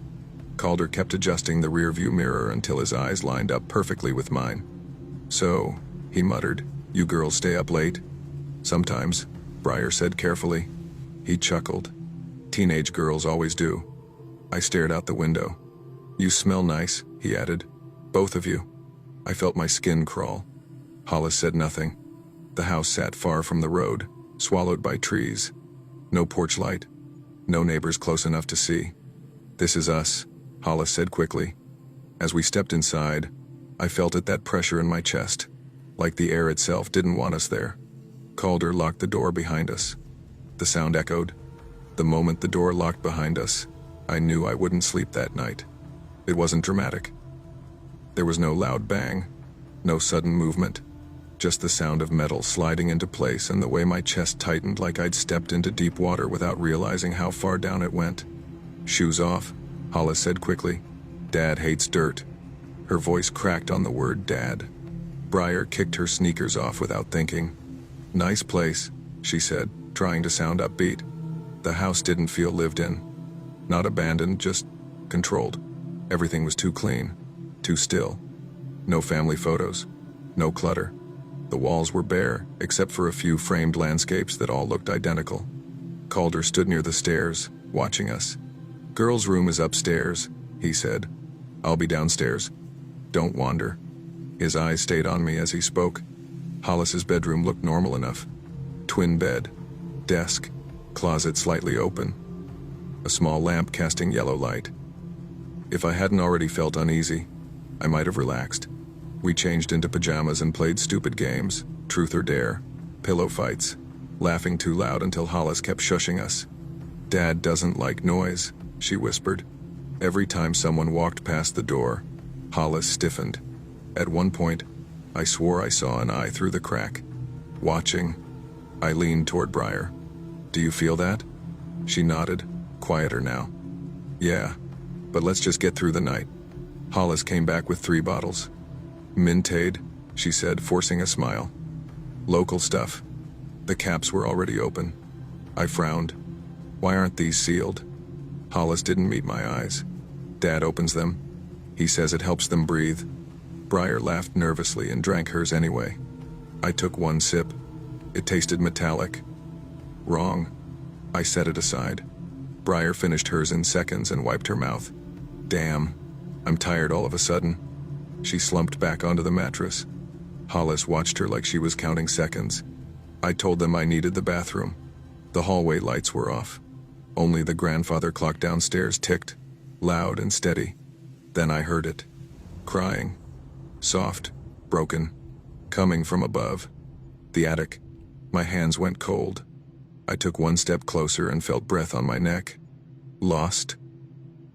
Calder kept adjusting the rearview mirror until his eyes lined up perfectly with mine. "So," he muttered, "you girls stay up late?" "Sometimes," Breyer said carefully. He chuckled. "Teenage girls always do." I stared out the window. "You smell nice," he added. "Both of you." I felt my skin crawl. Hollis said nothing. The house sat far from the road, swallowed by trees. No porch light. No neighbors close enough to see. "This is us," Hollis said quickly. As we stepped inside, I felt that pressure in my chest, like the air itself didn't want us there. Calder locked the door behind us. The sound echoed. The moment the door locked behind us, I knew I wouldn't sleep that night. It wasn't dramatic. There was no loud bang, no sudden movement, just the sound of metal sliding into place and the way my chest tightened like I'd stepped into deep water without realizing how far down it went. "Shoes off," Hollis said quickly. "Dad hates dirt." Her voice cracked on the word dad. Breyer kicked her sneakers off without thinking. "Nice place," she said, trying to sound upbeat. The house didn't feel lived in. Not abandoned, just controlled. Everything was too clean, too still. No family photos, no clutter. The walls were bare, except for a few framed landscapes that all looked identical. Calder stood near the stairs, watching us. "Girls' room is upstairs," he said. "I'll be downstairs. Don't wander." His eyes stayed on me as he spoke. Hollis's bedroom looked normal enough. Twin bed, desk, closet slightly open. A small lamp casting yellow light. If I hadn't already felt uneasy, I might have relaxed. We changed into pajamas and played stupid games, truth or dare, pillow fights, laughing too loud until Hollis kept shushing us. "Dad doesn't like noise," she whispered. Every time someone walked past the door, Hollis stiffened. At one point, I swore I saw an eye through the crack. Watching, I leaned toward Breyer. "Do you feel that?" She nodded, quieter now. "Yeah, but let's just get through the night." Hollis came back with 3 bottles. "Mintade," she said, forcing a smile. "Local stuff." The caps were already open. I frowned. "Why aren't these sealed?" Hollis didn't meet my eyes. "Dad opens them. He says it helps them breathe." Breyer laughed nervously and drank hers anyway. I took one sip. It tasted metallic. "Wrong." I set it aside. Breyer finished hers in seconds and wiped her mouth. "Damn, I'm tired all of a sudden." She slumped back onto the mattress. Hollis watched her like she was counting seconds. I told them I needed the bathroom. The hallway lights were off. Only the grandfather clock downstairs ticked, loud and steady. Then I heard it. Crying. Soft, broken, coming from above. The attic. My hands went cold. I took one step closer and felt breath on my neck. "Lost?"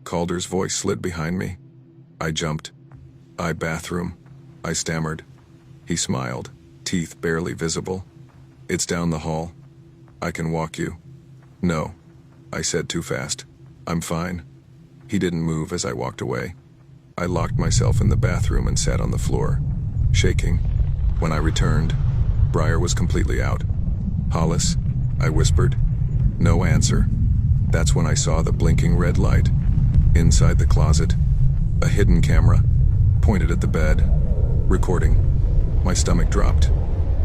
Calder's voice slid behind me. I jumped. "Bathroom," I stammered. He smiled, teeth barely visible. "It's down the hall. I can walk you." "No," I said too fast. "I'm fine." He didn't move as I walked away. I locked myself in the bathroom and sat on the floor, shaking. When I returned, Breyer was completely out. "Hollis," I whispered. No answer. That's when I saw the blinking red light. Inside the closet, a hidden camera, pointed at the bed, recording. My stomach dropped.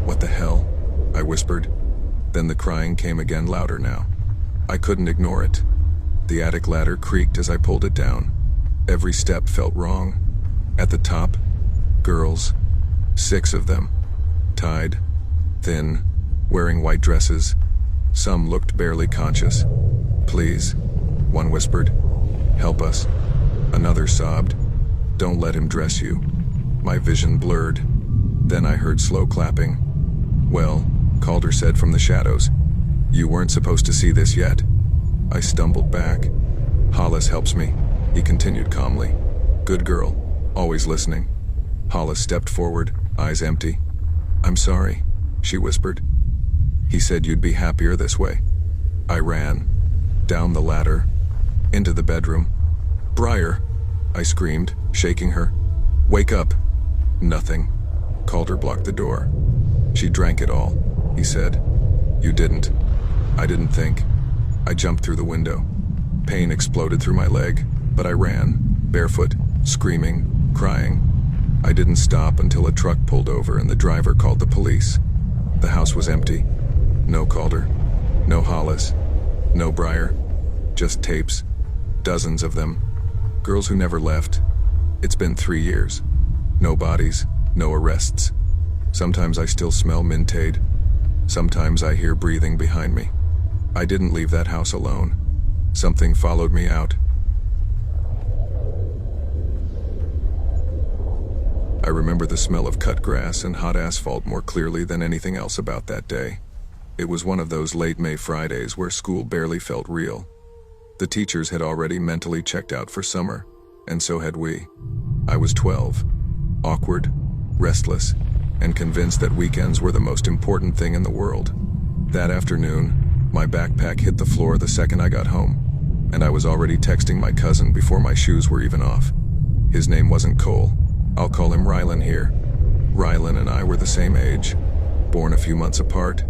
"What the hell?" I whispered. Then the crying came again, louder now. I couldn't ignore it. The attic ladder creaked as I pulled it down. Every step felt wrong. At the top, girls, 6 of them, tied, thin, wearing white dresses. Some looked barely conscious. "Please," one whispered. Help us. Another sobbed. Don't let him dress you. My vision blurred. Then I heard slow clapping. Well, Calder said from the shadows. You weren't supposed to see this yet. I stumbled back. Hollis helps me, he continued calmly. Good girl, always listening. Hollis stepped forward, eyes empty. I'm sorry, she whispered. He said you'd be happier this way. I ran. Down the ladder. Into the bedroom. Briar, I screamed, shaking her. Wake up. Nothing. Calder blocked the door. She drank it all, he said. You didn't. I didn't think. I jumped through the window. Pain exploded through my leg, but I ran, barefoot, screaming, crying. I didn't stop until a truck pulled over and the driver called the police. The house was empty. No Calder. No Hollis. No Briar. Just tapes. Dozens of them. Girls who never left. It's been 3 years. No bodies. No arrests. Sometimes I still smell Mintade. Sometimes I hear breathing behind me. I didn't leave that house alone. Something followed me out. I remember the smell of cut grass and hot asphalt more clearly than anything else about that day. It was one of those late May Fridays where school barely felt real. The teachers had already mentally checked out for summer, and so had we. I was 12, awkward, restless, and convinced that weekends were the most important thing in the world. That afternoon, my backpack hit the floor the second I got home, and I was already texting my cousin before my shoes were even off. His name wasn't Cole. I'll call him Rylan here. Rylan and I were the same age, born a few months apart,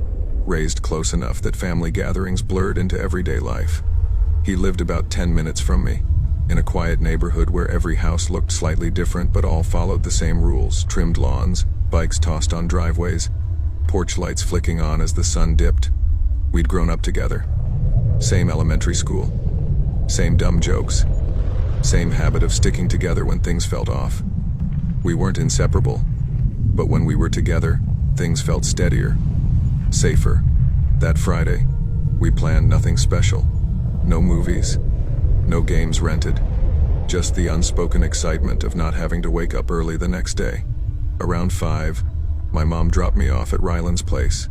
raised close enough that family gatherings blurred into everyday life. He lived about 10 minutes from me, in a quiet neighborhood where every house looked slightly different but all followed the same rules: trimmed lawns, bikes tossed on driveways, porch lights flicking on as the sun dipped. We'd grown up together. Same elementary school. Same dumb jokes. Same habit of sticking together when things felt off. We weren't inseparable, but when we were together, things felt steadier, safer. That Friday, we planned nothing special. No movies, no games rented, just the unspoken excitement of not having to wake up early the next day. Around 5, my mom dropped me off at Ryland's place.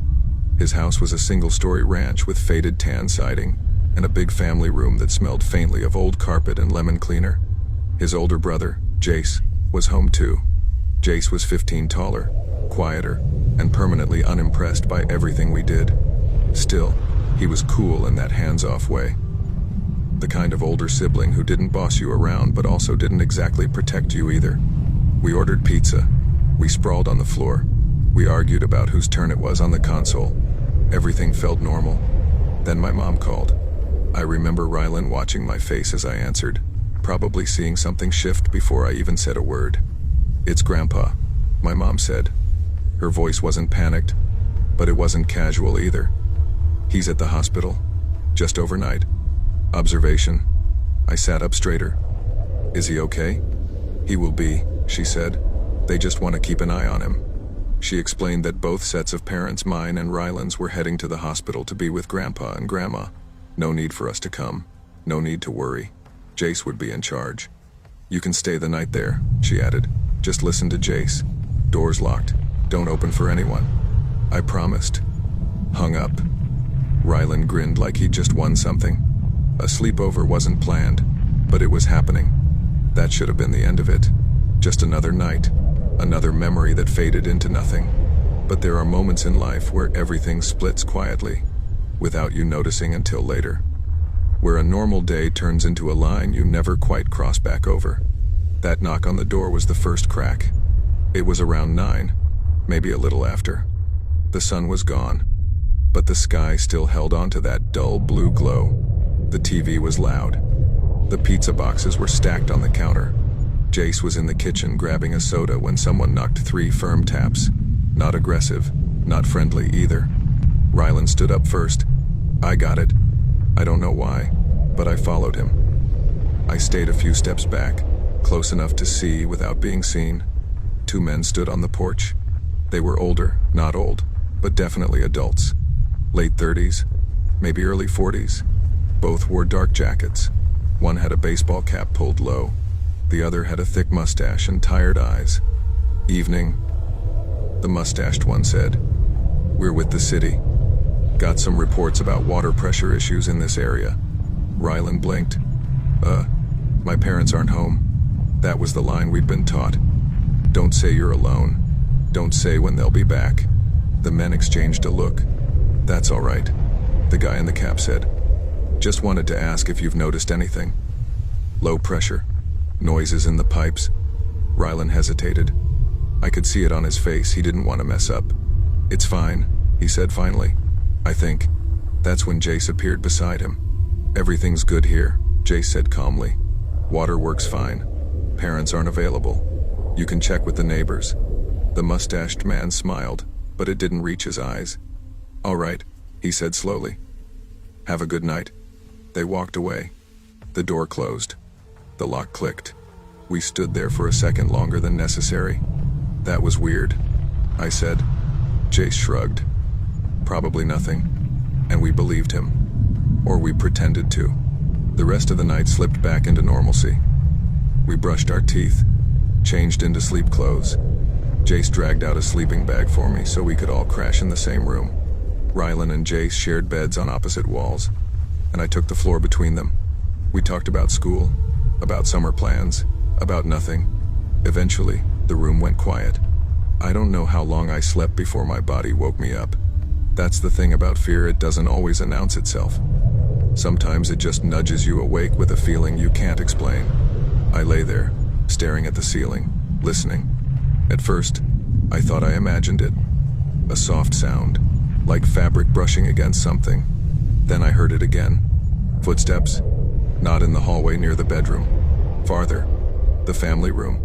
His house was a single-story ranch with faded tan siding and a big family room that smelled faintly of old carpet and lemon cleaner. His older brother, Jace, was home too. Jace was 15 taller, quieter, and permanently unimpressed by everything we did. Still, he was cool in that hands-off way. The kind of older sibling who didn't boss you around but also didn't exactly protect you either. We ordered pizza. We sprawled on the floor. We argued about whose turn it was on the console. Everything felt normal. Then my mom called. I remember Rylan watching my face as I answered, probably seeing something shift before I even said a word. It's Grandpa, my mom said. Her voice wasn't panicked, but it wasn't casual either. He's at the hospital, just overnight. Observation. I sat up straighter. Is he okay? He will be, she said. They just want to keep an eye on him. She explained that both sets of parents, mine and Ryland's, were heading to the hospital to be with Grandpa and Grandma. No need for us to come. No need to worry. Jace would be in charge. You can stay the night there, she added. Just listen to Jace. Doors locked. Don't open for anyone. I promised. Hung up. Ryland grinned like he'd just won something. A sleepover wasn't planned, but it was happening. That should have been the end of it. Just another night. Another memory that faded into nothing. But there are moments in life where everything splits quietly, without you noticing until later. Where a normal day turns into a line you never quite cross back over. That knock on the door was the first crack. It was around 9, maybe a little after. The sun was gone, but the sky still held on to that dull blue glow. The TV was loud. The pizza boxes were stacked on the counter. Jace was in the kitchen grabbing a soda when someone knocked 3 firm taps. Not aggressive, not friendly either. Ryland stood up first. I got it. I don't know why, but I followed him. I stayed a few steps back, close enough to see without being seen. 2 men stood on the porch. They were older, not old, but definitely adults. Late 30s, maybe early 40s. Both wore dark jackets. One had a baseball cap pulled low. The other had a thick mustache and tired eyes. "Evening," the mustached one said. "We're with the city. Got some reports about water pressure issues in this area." Rylan blinked. My parents aren't home." That was the line we'd been taught. "Don't say you're alone. Don't say when they'll be back." The men exchanged a look. "That's all right," the guy in the cap said. "Just wanted to ask if you've noticed anything." "Low pressure. Noises in the pipes." Rylan hesitated. I could see it on his face. He didn't want to mess up. "It's fine," he said finally. "I think." That's when Jace appeared beside him. "Everything's good here," Jace said calmly. "Water works fine. Parents aren't available. You can check with the neighbors." The mustached man smiled, but it didn't reach his eyes. "All right," he said slowly. "Have a good night." They walked away. The door closed. The lock clicked. We stood there for a second longer than necessary. "That was weird," I said. Jace shrugged. "Probably nothing." And we believed him. Or we pretended to. The rest of the night slipped back into normalcy. We brushed our teeth, changed into sleep clothes. Jace dragged out a sleeping bag for me so we could all crash in the same room. Rylan and Jace shared beds on opposite walls, and I took the floor between them. We talked about school, about summer plans, about nothing. Eventually, the room went quiet. I don't know how long I slept before my body woke me up. That's the thing about fear, it doesn't always announce itself. Sometimes it just nudges you awake with a feeling you can't explain. I lay there, staring at the ceiling, listening. At first, I thought I imagined it. A soft sound, like fabric brushing against something. Then I heard it again. Footsteps, not in the hallway near the bedroom. Farther, the family room.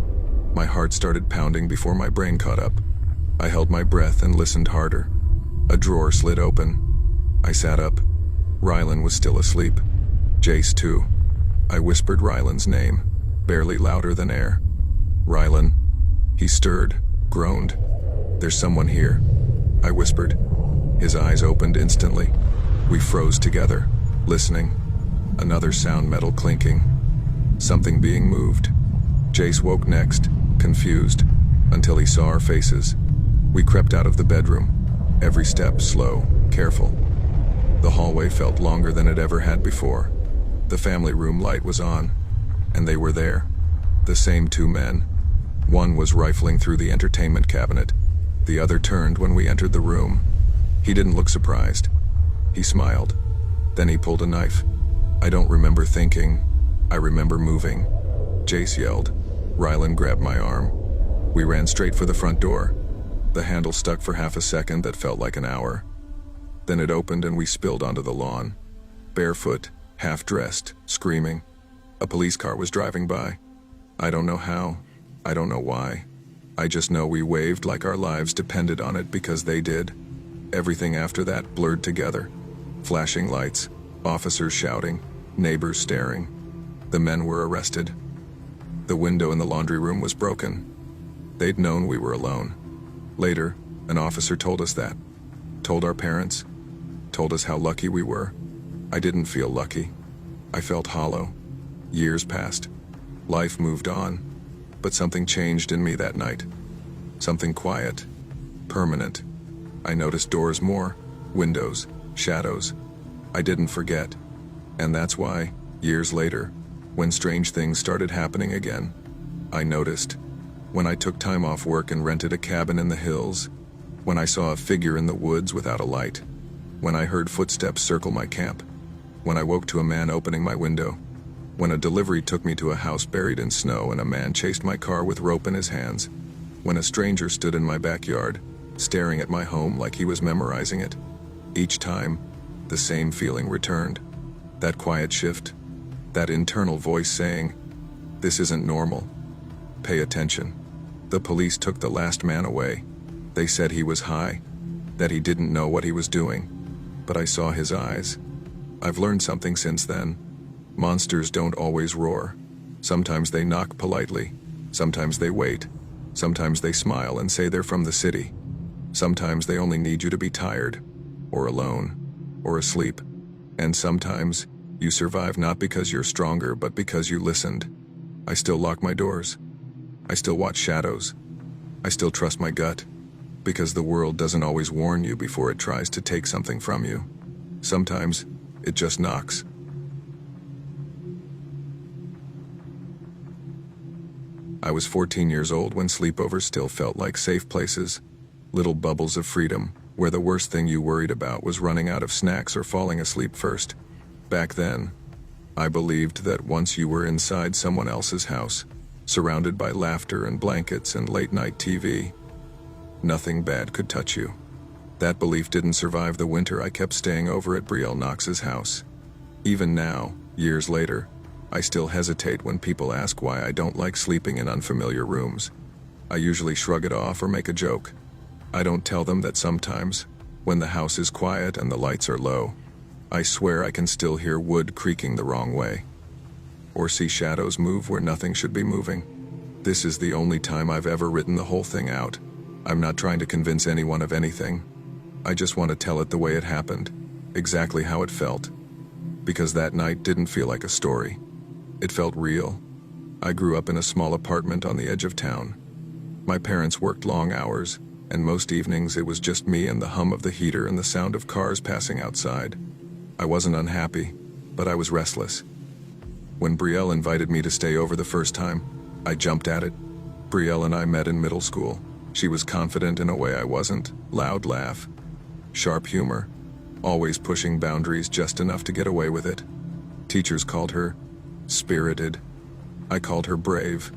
My heart started pounding before my brain caught up. I held my breath and listened harder. A drawer slid open. I sat up. Rylan was still asleep. Jace too. I whispered Rylan's name, barely louder than air. "Rylan." He stirred, groaned. "There's someone here," I whispered. His eyes opened instantly. We froze together, listening. Another sound, metal clinking. Something being moved. Jace woke next, confused, until he saw our faces. We crept out of the bedroom, every step slow, careful. The hallway felt longer than it ever had before. The family room light was on, and they were there. The same two men. One was rifling through the entertainment cabinet. The other turned when we entered the room. He didn't look surprised. He smiled. Then he pulled a knife. I don't remember thinking. I remember moving. Jace yelled. Rylan grabbed my arm. We ran straight for the front door. The handle stuck for half a second that felt like an hour. Then it opened and we spilled onto the lawn. Barefoot, half-dressed, screaming. A police car was driving by. I don't know how. I don't know why. I just know we waved like our lives depended on it because they did. Everything after that blurred together. Flashing lights, officers shouting, neighbors staring. The men were arrested. The window in the laundry room was broken. They'd known we were alone. Later, an officer told us that. Told our parents. Told us how lucky we were. I didn't feel lucky. I felt hollow. Years passed. Life moved on. But something changed in me that night. Something quiet. Permanent. I noticed doors more. Windows. Shadows. I didn't forget. And that's why, years later, when strange things started happening again, I noticed. When I took time off work and rented a cabin in the hills. When I saw a figure in the woods without a light. When I heard footsteps circle my camp. When I woke to a man opening my window. When a delivery took me to a house buried in snow and a man chased my car with rope in his hands. When a stranger stood in my backyard, staring at my home like he was memorizing it. Each time, the same feeling returned. That quiet shift. That internal voice saying, "This isn't normal. Pay attention." The police took the last man away. They said he was high, that he didn't know what he was doing. But I saw his eyes. I've learned something since then. Monsters don't always roar. Sometimes they knock politely. Sometimes they wait. Sometimes they smile and say they're from the city. Sometimes they only need you to be tired, or alone, or asleep. And sometimes, You survive not because you're stronger, but because you listened. I still lock my doors. I still watch shadows. I still trust my gut. Because the world doesn't always warn you before it tries to take something from you. Sometimes, it just knocks. I was 14 years old when sleepovers still felt like safe places, little bubbles of freedom, where the worst thing you worried about was running out of snacks or falling asleep first. Back then, I believed that once you were inside someone else's house, surrounded by laughter and blankets and late-night TV, nothing bad could touch you. That belief didn't survive the winter I kept staying over at Brielle Knox's house. Even now, years later, I still hesitate when people ask why I don't like sleeping in unfamiliar rooms. I usually shrug it off or make a joke. I don't tell them that sometimes, when the house is quiet and the lights are low, I swear I can still hear wood creaking the wrong way, or see shadows move where nothing should be moving. This is the only time I've ever written the whole thing out. I'm not trying to convince anyone of anything. I just want to tell it the way it happened, exactly how it felt. Because that night didn't feel like a story. It felt real. I grew up in a small apartment on the edge of town. My parents worked long hours, and most evenings it was just me and the hum of the heater and the sound of cars passing outside. I wasn't unhappy, but I was restless. When Brielle invited me to stay over the first time, I jumped at it. Brielle and I met in middle school. She was confident in a way I wasn't, loud laugh, sharp humor, always pushing boundaries just enough to get away with it. Teachers called her spirited. I called her brave.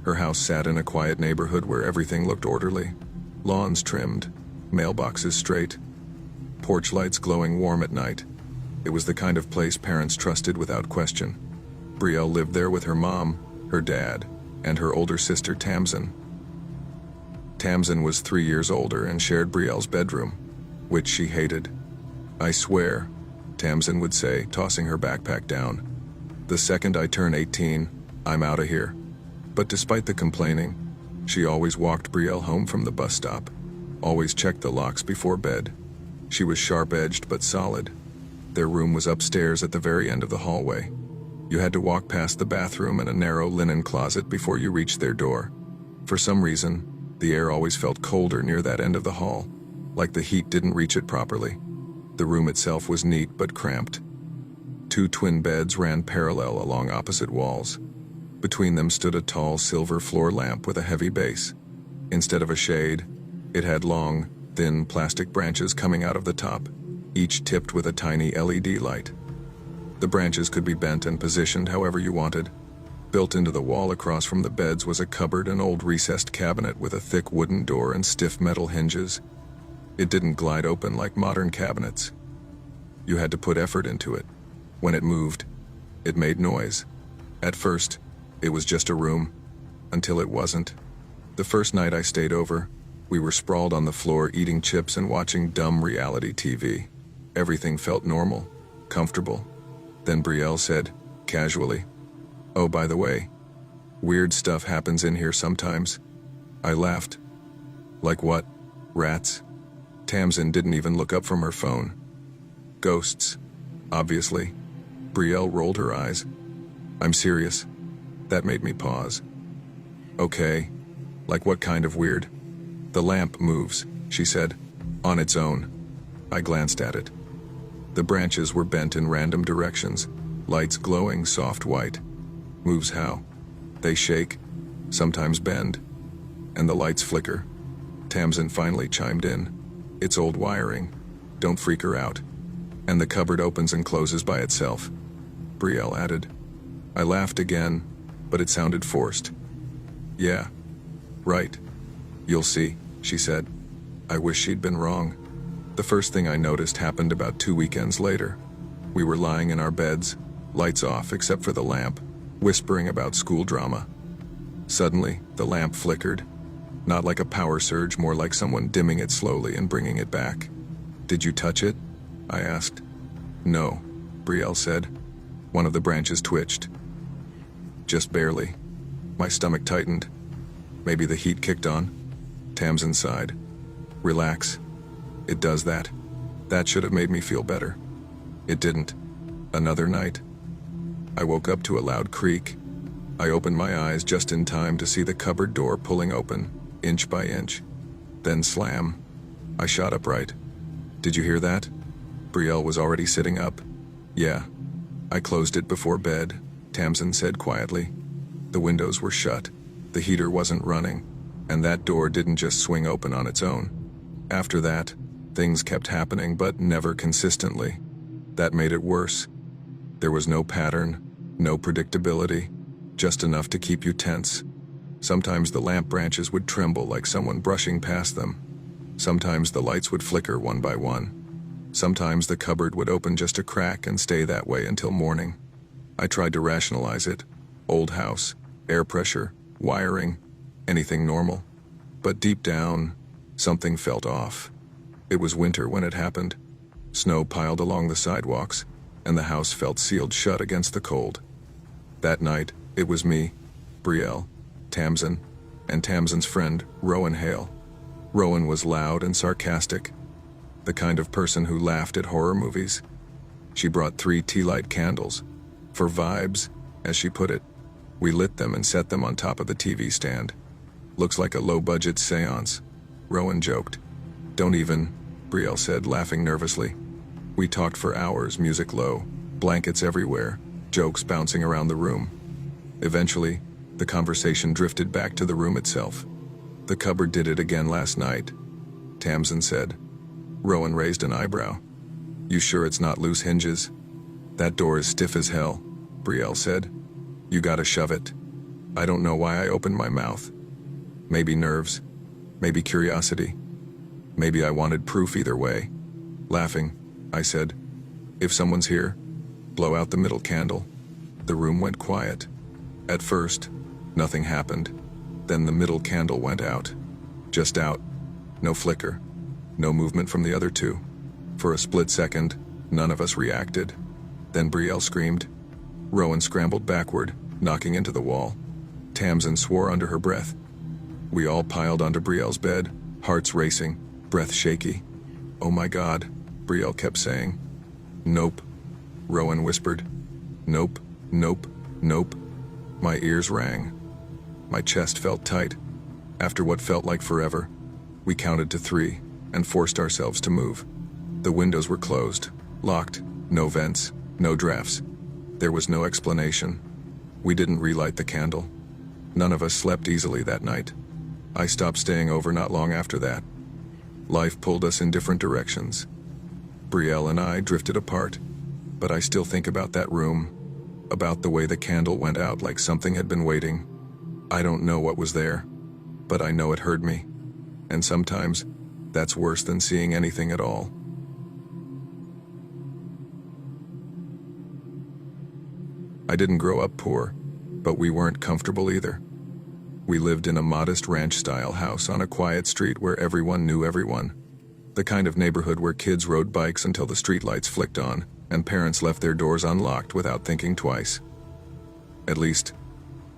Her house sat in a quiet neighborhood where everything looked orderly. Lawns trimmed, mailboxes straight, porch lights glowing warm at night. It was the kind of place parents trusted without question. Brielle lived there with her mom, her dad, and her older sister Tamsin. Tamsin was 3 years older and shared Brielle's bedroom, which she hated. I swear, Tamsin would say, tossing her backpack down. The second I turn 18, I'm out of here. But despite the complaining, she always walked Brielle home from the bus stop, always checked the locks before bed. She was sharp-edged but solid. Their room was upstairs at the very end of the hallway. You had to walk past the bathroom and a narrow linen closet before you reached their door. For some reason, the air always felt colder near that end of the hall, like the heat didn't reach it properly. The room itself was neat but cramped. 2 twin beds ran parallel along opposite walls. Between them stood a tall silver floor lamp with a heavy base. Instead of a shade, it had long, thin plastic branches coming out of the top, each tipped with a tiny LED light. The branches could be bent and positioned however you wanted. Built into the wall across from the beds was a cupboard, an old recessed cabinet with a thick wooden door and stiff metal hinges. It didn't glide open like modern cabinets. You had to put effort into it. When it moved, it made noise. At first, it was just a room, until it wasn't. The first night I stayed over, we were sprawled on the floor eating chips and watching dumb reality TV. Everything felt normal, comfortable. Then Brielle said, casually, "Oh, by the way, weird stuff happens in here sometimes." I laughed. Like what? Rats? Tamsin didn't even look up from her phone. Ghosts, obviously. Brielle rolled her eyes. I'm serious. That made me pause. Okay, like what kind of weird? The lamp moves, she said, on its own. I glanced at it. The branches were bent in random directions, lights glowing soft white. Moves how? They shake, sometimes bend, and the lights flicker. Tamsin finally chimed in. It's old wiring. Don't freak her out. And the cupboard opens and closes by itself. Brielle added. I laughed again, but it sounded forced. Yeah, right. You'll see, she said. I wish she'd been wrong. The first thing I noticed happened about 2 weekends later. We were lying in our beds, lights off except for the lamp, whispering about school drama. Suddenly, the lamp flickered. Not like a power surge, more like someone dimming it slowly and bringing it back. Did you touch it? I asked. No, Brielle said. One of the branches twitched. Just barely. My stomach tightened. Maybe the heat kicked on. Tamsin sighed. Relax. It does that. That should have made me feel better. It didn't. Another night. I woke up to a loud creak. I opened my eyes just in time to see the cupboard door pulling open, inch by inch. Then slam. I shot upright. Did you hear that? Brielle was already sitting up. Yeah. I closed it before bed, Tamsin said quietly. The windows were shut. The heater wasn't running. And that door didn't just swing open on its own. After that, things kept happening, but never consistently. That made it worse. There was no pattern, no predictability, just enough to keep you tense. Sometimes the lamp branches would tremble like someone brushing past them. Sometimes the lights would flicker one by one. Sometimes the cupboard would open just a crack and stay that way until morning. I tried to rationalize it. Old house, air pressure, wiring, anything normal. But deep down, something felt off. It was winter when it happened. Snow piled along the sidewalks, and the house felt sealed shut against the cold. That night, it was me, Brielle, Tamsin, and Tamsin's friend, Rowan Hale. Rowan was loud and sarcastic, the kind of person who laughed at horror movies. She brought 3 tea light candles, for vibes, as she put it. We lit them and set them on top of the TV stand. Looks like a low-budget seance, Rowan joked. Don't even, Brielle said, laughing nervously. We talked for hours, music low, blankets everywhere, jokes bouncing around the room. Eventually, the conversation drifted back to the room itself. The cupboard did it again last night, Tamsin said. Rowan raised an eyebrow. You sure it's not loose hinges? That door is stiff as hell, Brielle said. You gotta shove it. I don't know why I opened my mouth. Maybe nerves, maybe curiosity. Maybe I wanted proof either way. Laughing, I said, if someone's here, blow out the middle candle. The room went quiet. At first, nothing happened. Then the middle candle went out. Just out. No flicker. No movement from the other 2. For a split second, none of us reacted. Then Brielle screamed. Rowan scrambled backward, knocking into the wall. Tamsin swore under her breath. We all piled onto Brielle's bed, hearts racing, breath shaky. Oh my God, Brielle kept saying. Nope, Rowan whispered. Nope, nope, nope. My ears rang. My chest felt tight. After what felt like forever, we counted to 3 and forced ourselves to move. The windows were closed, locked, no vents, no drafts. There was no explanation. We didn't relight the candle. None of us slept easily that night. I stopped staying over not long after that. Life pulled us in different directions. Brielle and I drifted apart, but I still think about that room, about the way the candle went out like something had been waiting. I don't know what was there, but I know it heard me. And sometimes, that's worse than seeing anything at all. I didn't grow up poor, but we weren't comfortable either. We lived in a modest ranch-style house on a quiet street where everyone knew everyone. The kind of neighborhood where kids rode bikes until the streetlights flicked on, and parents left their doors unlocked without thinking twice. At least,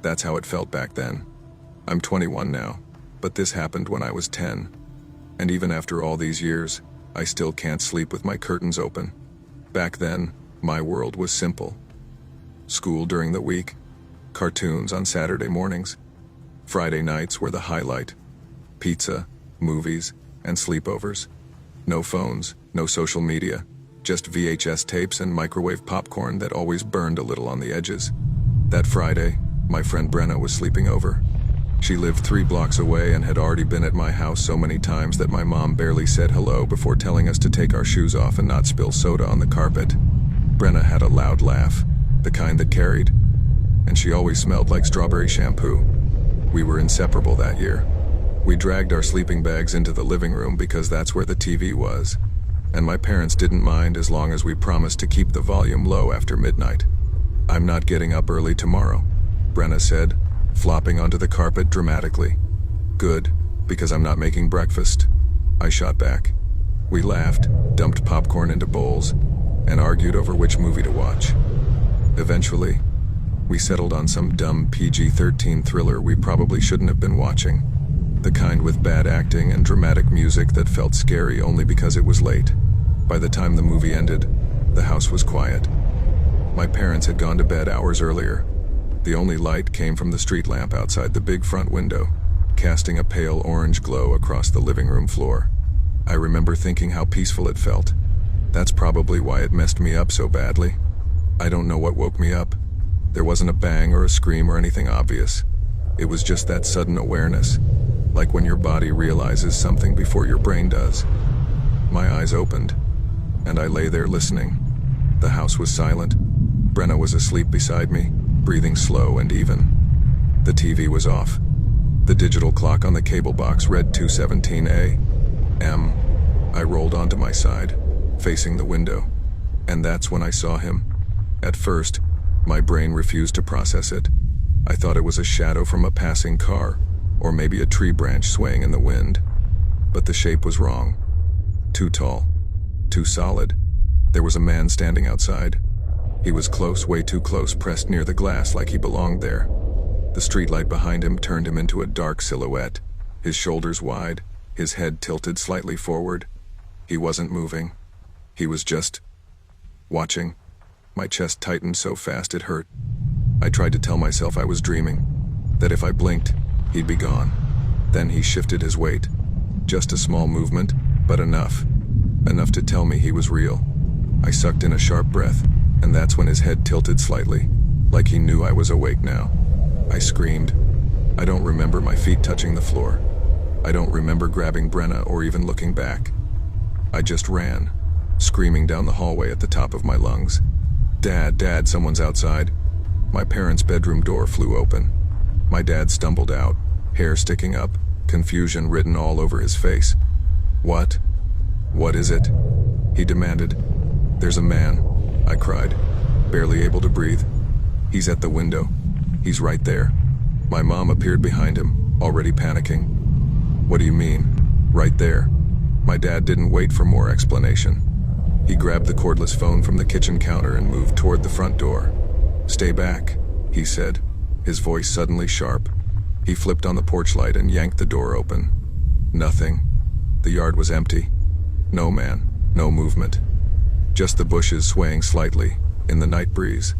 that's how it felt back then. I'm 21 now, but this happened when I was 10. And even after all these years, I still can't sleep with my curtains open. Back then, my world was simple. School during the week, cartoons on Saturday mornings. Friday nights were the highlight. Pizza, movies, and sleepovers. No phones, no social media, just VHS tapes and microwave popcorn that always burned a little on the edges. That Friday, my friend Brenna was sleeping over. She lived 3 blocks away and had already been at my house so many times that my mom barely said hello before telling us to take our shoes off and not spill soda on the carpet. Brenna had a loud laugh, the kind that carried, and she always smelled like strawberry shampoo. We were inseparable that year. We dragged our sleeping bags into the living room because that's where the TV was, and my parents didn't mind as long as we promised to keep the volume low after midnight. I'm not getting up early tomorrow, Brenna said, flopping onto the carpet dramatically. Good, because I'm not making breakfast, I shot back. We laughed, dumped popcorn into bowls, and argued over which movie to watch. Eventually, we settled on some dumb PG-13 thriller we probably shouldn't have been watching. The kind with bad acting and dramatic music that felt scary only because it was late. By the time the movie ended, the house was quiet. My parents had gone to bed hours earlier. The only light came from the street lamp outside the big front window, casting a pale orange glow across the living room floor. I remember thinking how peaceful it felt. That's probably why it messed me up so badly. I don't know what woke me up. There wasn't a bang or a scream or anything obvious. It was just that sudden awareness, like when your body realizes something before your brain does. My eyes opened, and I lay there listening. The house was silent. Brenna was asleep beside me, breathing slow and even. The TV was off. The digital clock on the cable box read 2:17 a.m. I rolled onto my side, facing the window, and that's when I saw him. At first, my brain refused to process it. I thought it was a shadow from a passing car, or maybe a tree branch swaying in the wind. But the shape was wrong. Too tall, too solid. There was a man standing outside. He was close, way too close, pressed near the glass like he belonged there. The streetlight behind him turned him into a dark silhouette, his shoulders wide, his head tilted slightly forward. He wasn't moving. He was just watching. My chest tightened so fast it hurt. I tried to tell myself I was dreaming, that if I blinked, he'd be gone. Then he shifted his weight. Just a small movement, but enough. Enough to tell me he was real. I sucked in a sharp breath, and that's when his head tilted slightly, like he knew I was awake now. I screamed. I don't remember my feet touching the floor. I don't remember grabbing Brenna or even looking back. I just ran, screaming down the hallway at the top of my lungs. "Dad, Dad, someone's outside." My parents' bedroom door flew open. My dad stumbled out, hair sticking up, confusion written all over his face. "What? What is it?" he demanded. "There's a man," I cried, barely able to breathe. "He's at the window. He's right there." My mom appeared behind him, already panicking. "What do you mean, right there?" My dad didn't wait for more explanation. He grabbed the cordless phone from the kitchen counter and moved toward the front door. "Stay back," he said, his voice suddenly sharp. He flipped on the porch light and yanked the door open. Nothing. The yard was empty. No man, no movement. Just the bushes swaying slightly in the night breeze.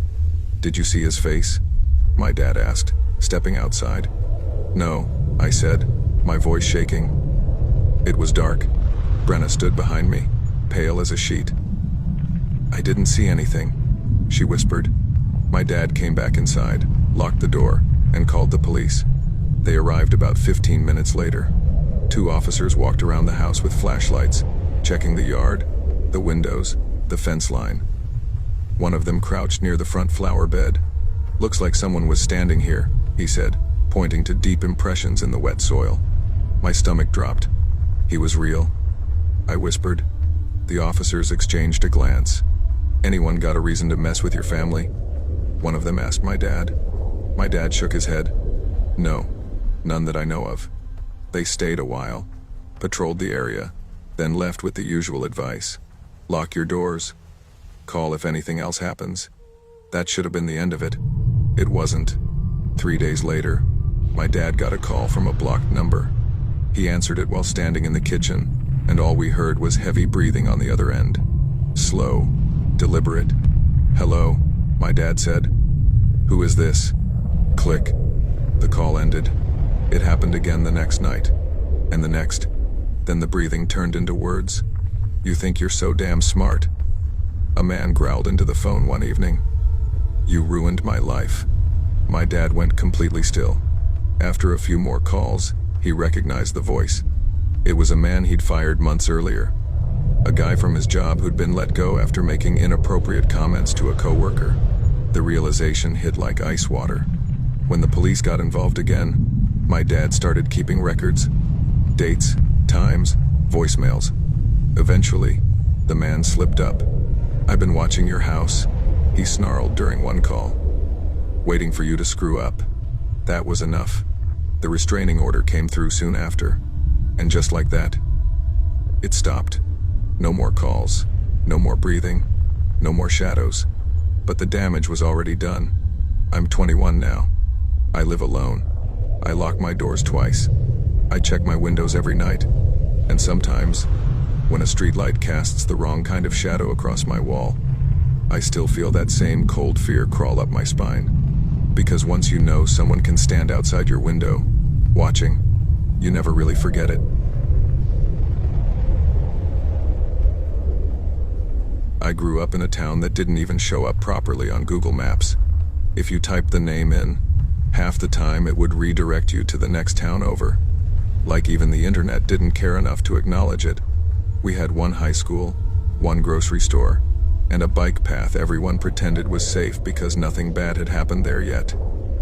"Did you see his face?" my dad asked, stepping outside. "No," I said, my voice shaking. It was dark. Brenna stood behind me, pale as a sheet. "I didn't see anything," she whispered. My dad came back inside, locked the door, and called the police. They arrived about 15 minutes later. 2 officers walked around the house with flashlights, checking the yard, the windows, the fence line. One of them crouched near the front flower bed. "Looks like someone was standing here," he said, pointing to deep impressions in the wet soil. My stomach dropped. "He was real," I whispered. The officers exchanged a glance. "Anyone got a reason to mess with your family?" one of them asked my dad. My dad shook his head. "No, none that I know of." They stayed a while, patrolled the area, then left with the usual advice. "Lock your doors. Call if anything else happens." That should have been the end of it. It wasn't. 3 days later, my dad got a call from a blocked number. He answered it while standing in the kitchen, and all we heard was heavy breathing on the other end. Slow, deliberate. "Hello," my dad said. "Who is this?" Click. The call ended. It happened again the next night, and the next. Then the breathing turned into words. "You think you're so damn smart." A man growled into the phone one evening. "You ruined my life." My dad went completely still. After a few more calls, he recognized the voice. It was a man he'd fired months earlier. A guy from his job who'd been let go after making inappropriate comments to a coworker. The realization hit like ice water. When the police got involved again, my dad started keeping records. Dates, times, voicemails. Eventually, the man slipped up. "I've been watching your house," he snarled during one call. "Waiting for you to screw up." That was enough. The restraining order came through soon after. And just like that, it stopped. No more calls, no more breathing, no more shadows. But the damage was already done. I'm 21 now. I live alone. I lock my doors twice. I check my windows every night. And sometimes, when a streetlight casts the wrong kind of shadow across my wall, I still feel that same cold fear crawl up my spine. Because once you know someone can stand outside your window, watching, you never really forget it. I grew up in a town that didn't even show up properly on Google Maps. If you typed the name in, half the time it would redirect you to the next town over. Like even the internet didn't care enough to acknowledge it. We had one high school, one grocery store, and a bike path everyone pretended was safe because nothing bad had happened there yet.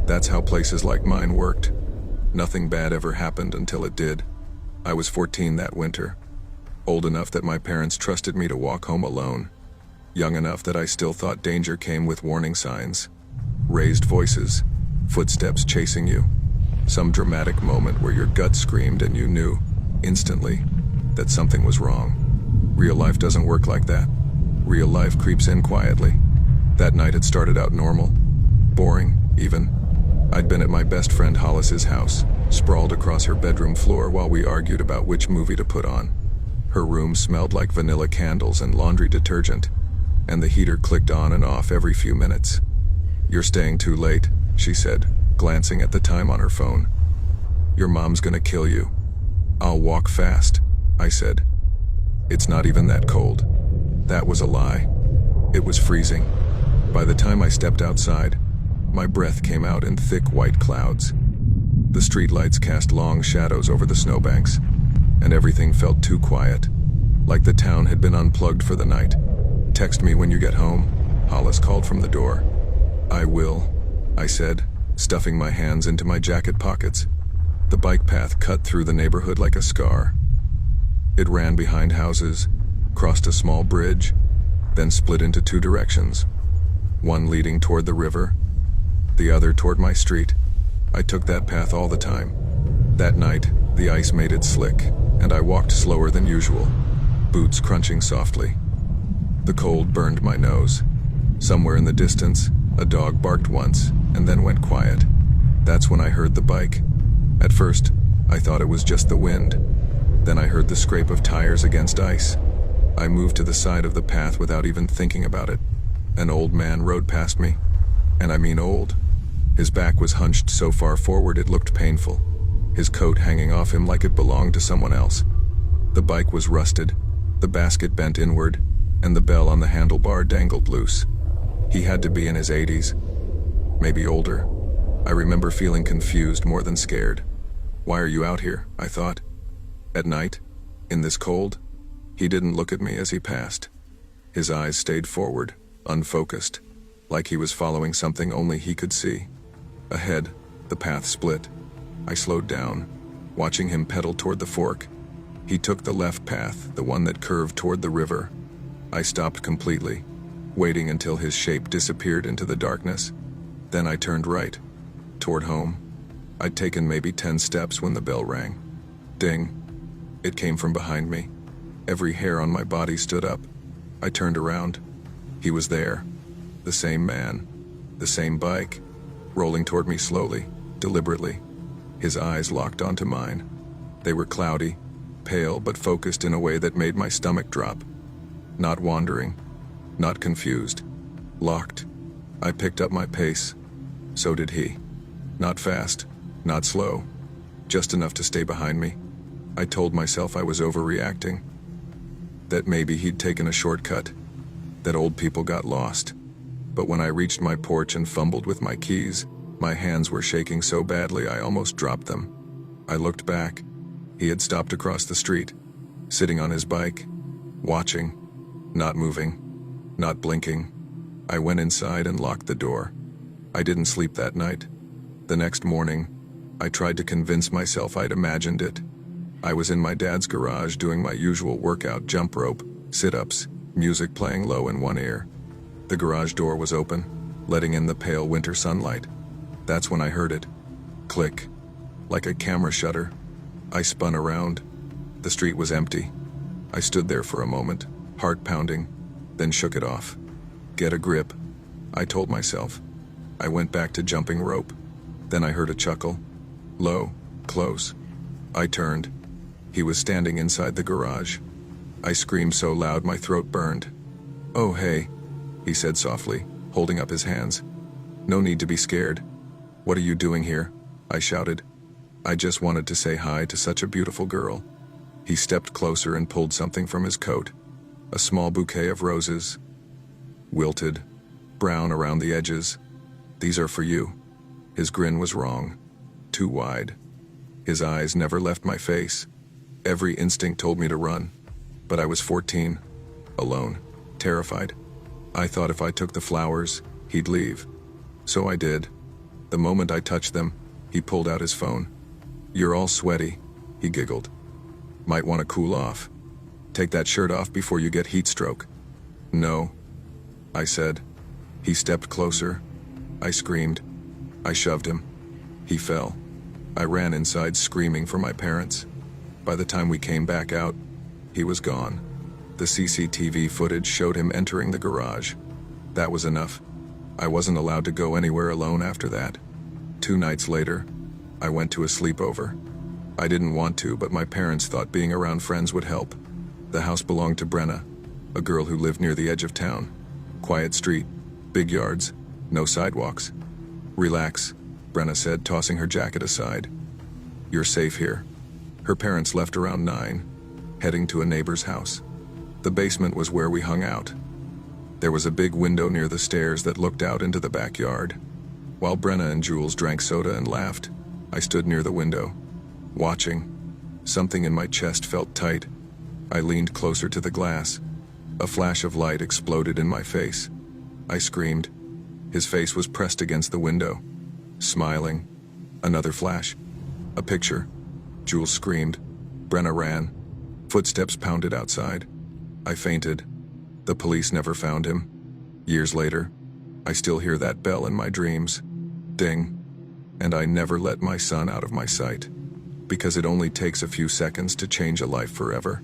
That's how places like mine worked. Nothing bad ever happened until it did. I was 14 that winter, old enough that my parents trusted me to walk home alone, young enough that I still thought danger came with warning signs, raised voices, footsteps chasing you, some dramatic moment where your gut screamed and you knew, instantly, that something was wrong. Real life doesn't work like that. Real life creeps in quietly. That night it started out normal, boring, even. I'd been at my best friend Hollis's house, sprawled across her bedroom floor while we argued about which movie to put on. Her room smelled like vanilla candles and laundry detergent, and the heater clicked on and off every few minutes. "You're staying too late," she said, glancing at the time on her phone. "Your mom's gonna kill you." "I'll walk fast," I said. "It's not even that cold." That was a lie. It was freezing. By the time I stepped outside, my breath came out in thick white clouds. The streetlights cast long shadows over the snowbanks, and everything felt too quiet, like the town had been unplugged for the night. "Text me when you get home," Hollis called from the door. "I will," I said, stuffing my hands into my jacket pockets. The bike path cut through the neighborhood like a scar. It ran behind houses, crossed a small bridge, then split into two directions, one leading toward the river, the other toward my street. I took that path all the time. That night, the ice made it slick, and I walked slower than usual, boots crunching softly. The cold burned my nose. Somewhere in the distance, a dog barked once, and then went quiet. That's when I heard the bike. At first, I thought it was just the wind. Then I heard the scrape of tires against ice. I moved to the side of the path without even thinking about it. An old man rode past me. And I mean old. His back was hunched so far forward it looked painful, his coat hanging off him like it belonged to someone else. The bike was rusted, the basket bent inward, and the bell on the handlebar dangled loose. He had to be in his 80s, maybe older. I remember feeling confused more than scared. "Why are you out here?" I thought. "At night? In this cold?" He didn't look at me as he passed. His eyes stayed forward, unfocused, like he was following something only he could see. Ahead, the path split. I slowed down, watching him pedal toward the fork. He took the left path, the one that curved toward the river. I stopped completely, waiting until his shape disappeared into the darkness. Then I turned right, toward home. I'd taken maybe 10 steps when the bell rang. Ding. It came from behind me. Every hair on my body stood up. I turned around. He was there. The same man. The same bike. Rolling toward me slowly, deliberately. His eyes locked onto mine. They were cloudy, pale but focused in a way that made my stomach drop. Not wandering. Not confused. Locked. I picked up my pace. So did he. Not fast. Not slow. Just enough to stay behind me. I told myself I was overreacting. That maybe he'd taken a shortcut. That old people got lost. But when I reached my porch and fumbled with my keys, my hands were shaking so badly I almost dropped them. I looked back. He had stopped across the street, sitting on his bike, watching, not moving, not blinking. I went inside and locked the door. I didn't sleep that night. The next morning, I tried to convince myself I'd imagined it. I was in my dad's garage doing my usual workout jump rope, sit-ups, music playing low in one ear. The garage door was open, letting in the pale winter sunlight. That's when I heard it. Click. Like a camera shutter. I spun around. The street was empty. I stood there for a moment, heart pounding, then shook it off. Get a grip, I told myself. I went back to jumping rope. Then I heard a chuckle. Low, close. I turned. He was standing inside the garage. I screamed so loud my throat burned. "Oh, hey," he said softly, holding up his hands. "No need to be scared." "What are you doing here?" I shouted. "I just wanted to say hi to such a beautiful girl." He stepped closer and pulled something from his coat. A small bouquet of roses. Wilted, brown around the edges. "These are for you." His grin was wrong. Too wide. His eyes never left my face. Every instinct told me to run. But I was 14. Alone. Terrified. I thought if I took the flowers, he'd leave. So I did. The moment I touched them, he pulled out his phone. "You're all sweaty," he giggled. "Might want to cool off. Take that shirt off before you get heat stroke." "No," I said. He stepped closer. I screamed. I shoved him. He fell. I ran inside screaming for my parents. By the time we came back out, he was gone. The CCTV footage showed him entering the garage. That was enough. I wasn't allowed to go anywhere alone after that. 2 nights later, I went to a sleepover. I didn't want to, but my parents thought being around friends would help. The house belonged to Brenna, a girl who lived near the edge of town. Quiet street, big yards, no sidewalks. "Relax," Brenna said, tossing her jacket aside. "You're safe here." Her parents left around 9, heading to a neighbor's house. The basement was where we hung out. There was a big window near the stairs that looked out into the backyard. While Brenna and Jules drank soda and laughed, I stood near the window, watching. Something in my chest felt tight. I leaned closer to the glass. A flash of light exploded in my face. I screamed. His face was pressed against the window, smiling. Another flash. A picture. Jules screamed. Brenna ran. Footsteps pounded outside. I fainted. The police never found him. Years later, I still hear that bell in my dreams. Ding. And I never let my son out of my sight, because it only takes a few seconds to change a life forever.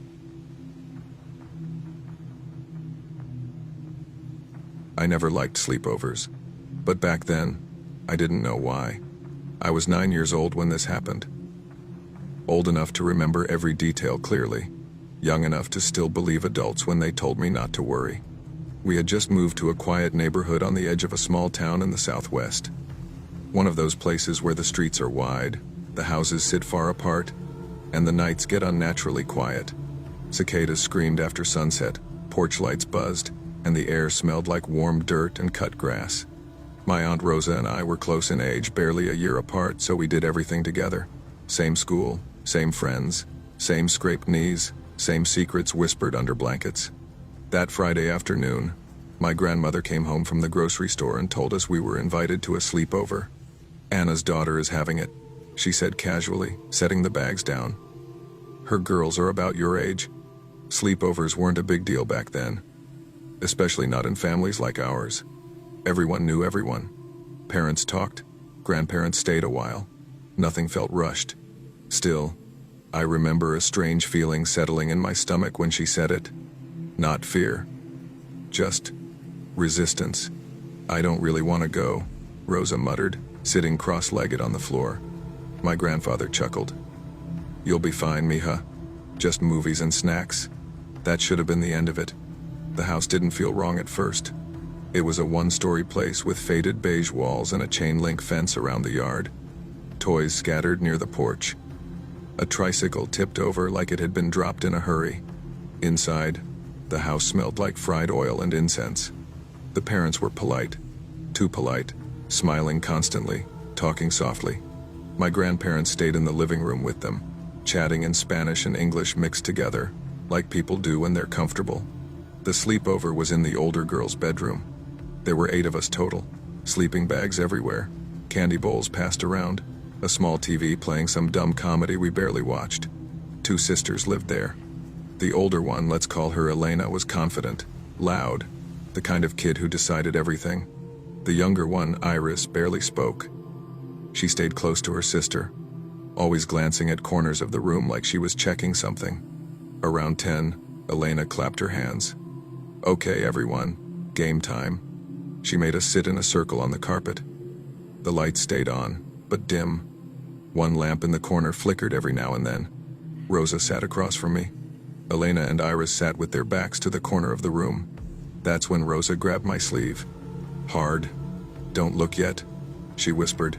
I never liked sleepovers, but back then, I didn't know why. I was 9 years old when this happened. Old enough to remember every detail clearly, young enough to still believe adults when they told me not to worry. We had just moved to a quiet neighborhood on the edge of a small town in the southwest. One of those places where the streets are wide, the houses sit far apart, and the nights get unnaturally quiet. Cicadas screamed after sunset, porch lights buzzed, and the air smelled like warm dirt and cut grass. My Aunt Rosa and I were close in age, barely a year apart, so we did everything together. Same school, same friends, same scraped knees, same secrets whispered under blankets. That Friday afternoon, my grandmother came home from the grocery store and told us we were invited to a sleepover. "Anna's daughter is having it," she said casually, setting the bags down. "Her girls are about your age." Sleepovers weren't a big deal back then, especially not in families like ours. Everyone knew everyone. Parents talked, grandparents stayed a while. Nothing felt rushed. Still, I remember a strange feeling settling in my stomach when she said it. Not fear. Just resistance. "I don't really want to go," Rosa muttered, sitting cross-legged on the floor. My grandfather chuckled. "You'll be fine, mija. Just movies and snacks." That should have been the end of it. The house didn't feel wrong at first. It was a one-story place with faded beige walls and a chain-link fence around the yard. Toys scattered near the porch. A tricycle tipped over like it had been dropped in a hurry. Inside, the house smelled like fried oil and incense. The parents were polite. Too polite, smiling constantly, talking softly. My grandparents stayed in the living room with them, chatting in Spanish and English mixed together, like people do when they're comfortable. The sleepover was in the older girl's bedroom. There were 8 of us total, sleeping bags everywhere, candy bowls passed around, a small TV playing some dumb comedy we barely watched. 2 sisters lived there. The older one, let's call her Elena, was confident, loud, the kind of kid who decided everything. The younger one, Iris, barely spoke. She stayed close to her sister, always glancing at corners of the room like she was checking something. Around 10, Elena clapped her hands. "Okay, everyone, game time." She made us sit in a circle on the carpet. The lights stayed on, but dim. One lamp in the corner flickered every now and then. Rosa sat across from me. Elena and Iris sat with their backs to the corner of the room. That's when Rosa grabbed my sleeve. Hard. "Don't look yet," she whispered.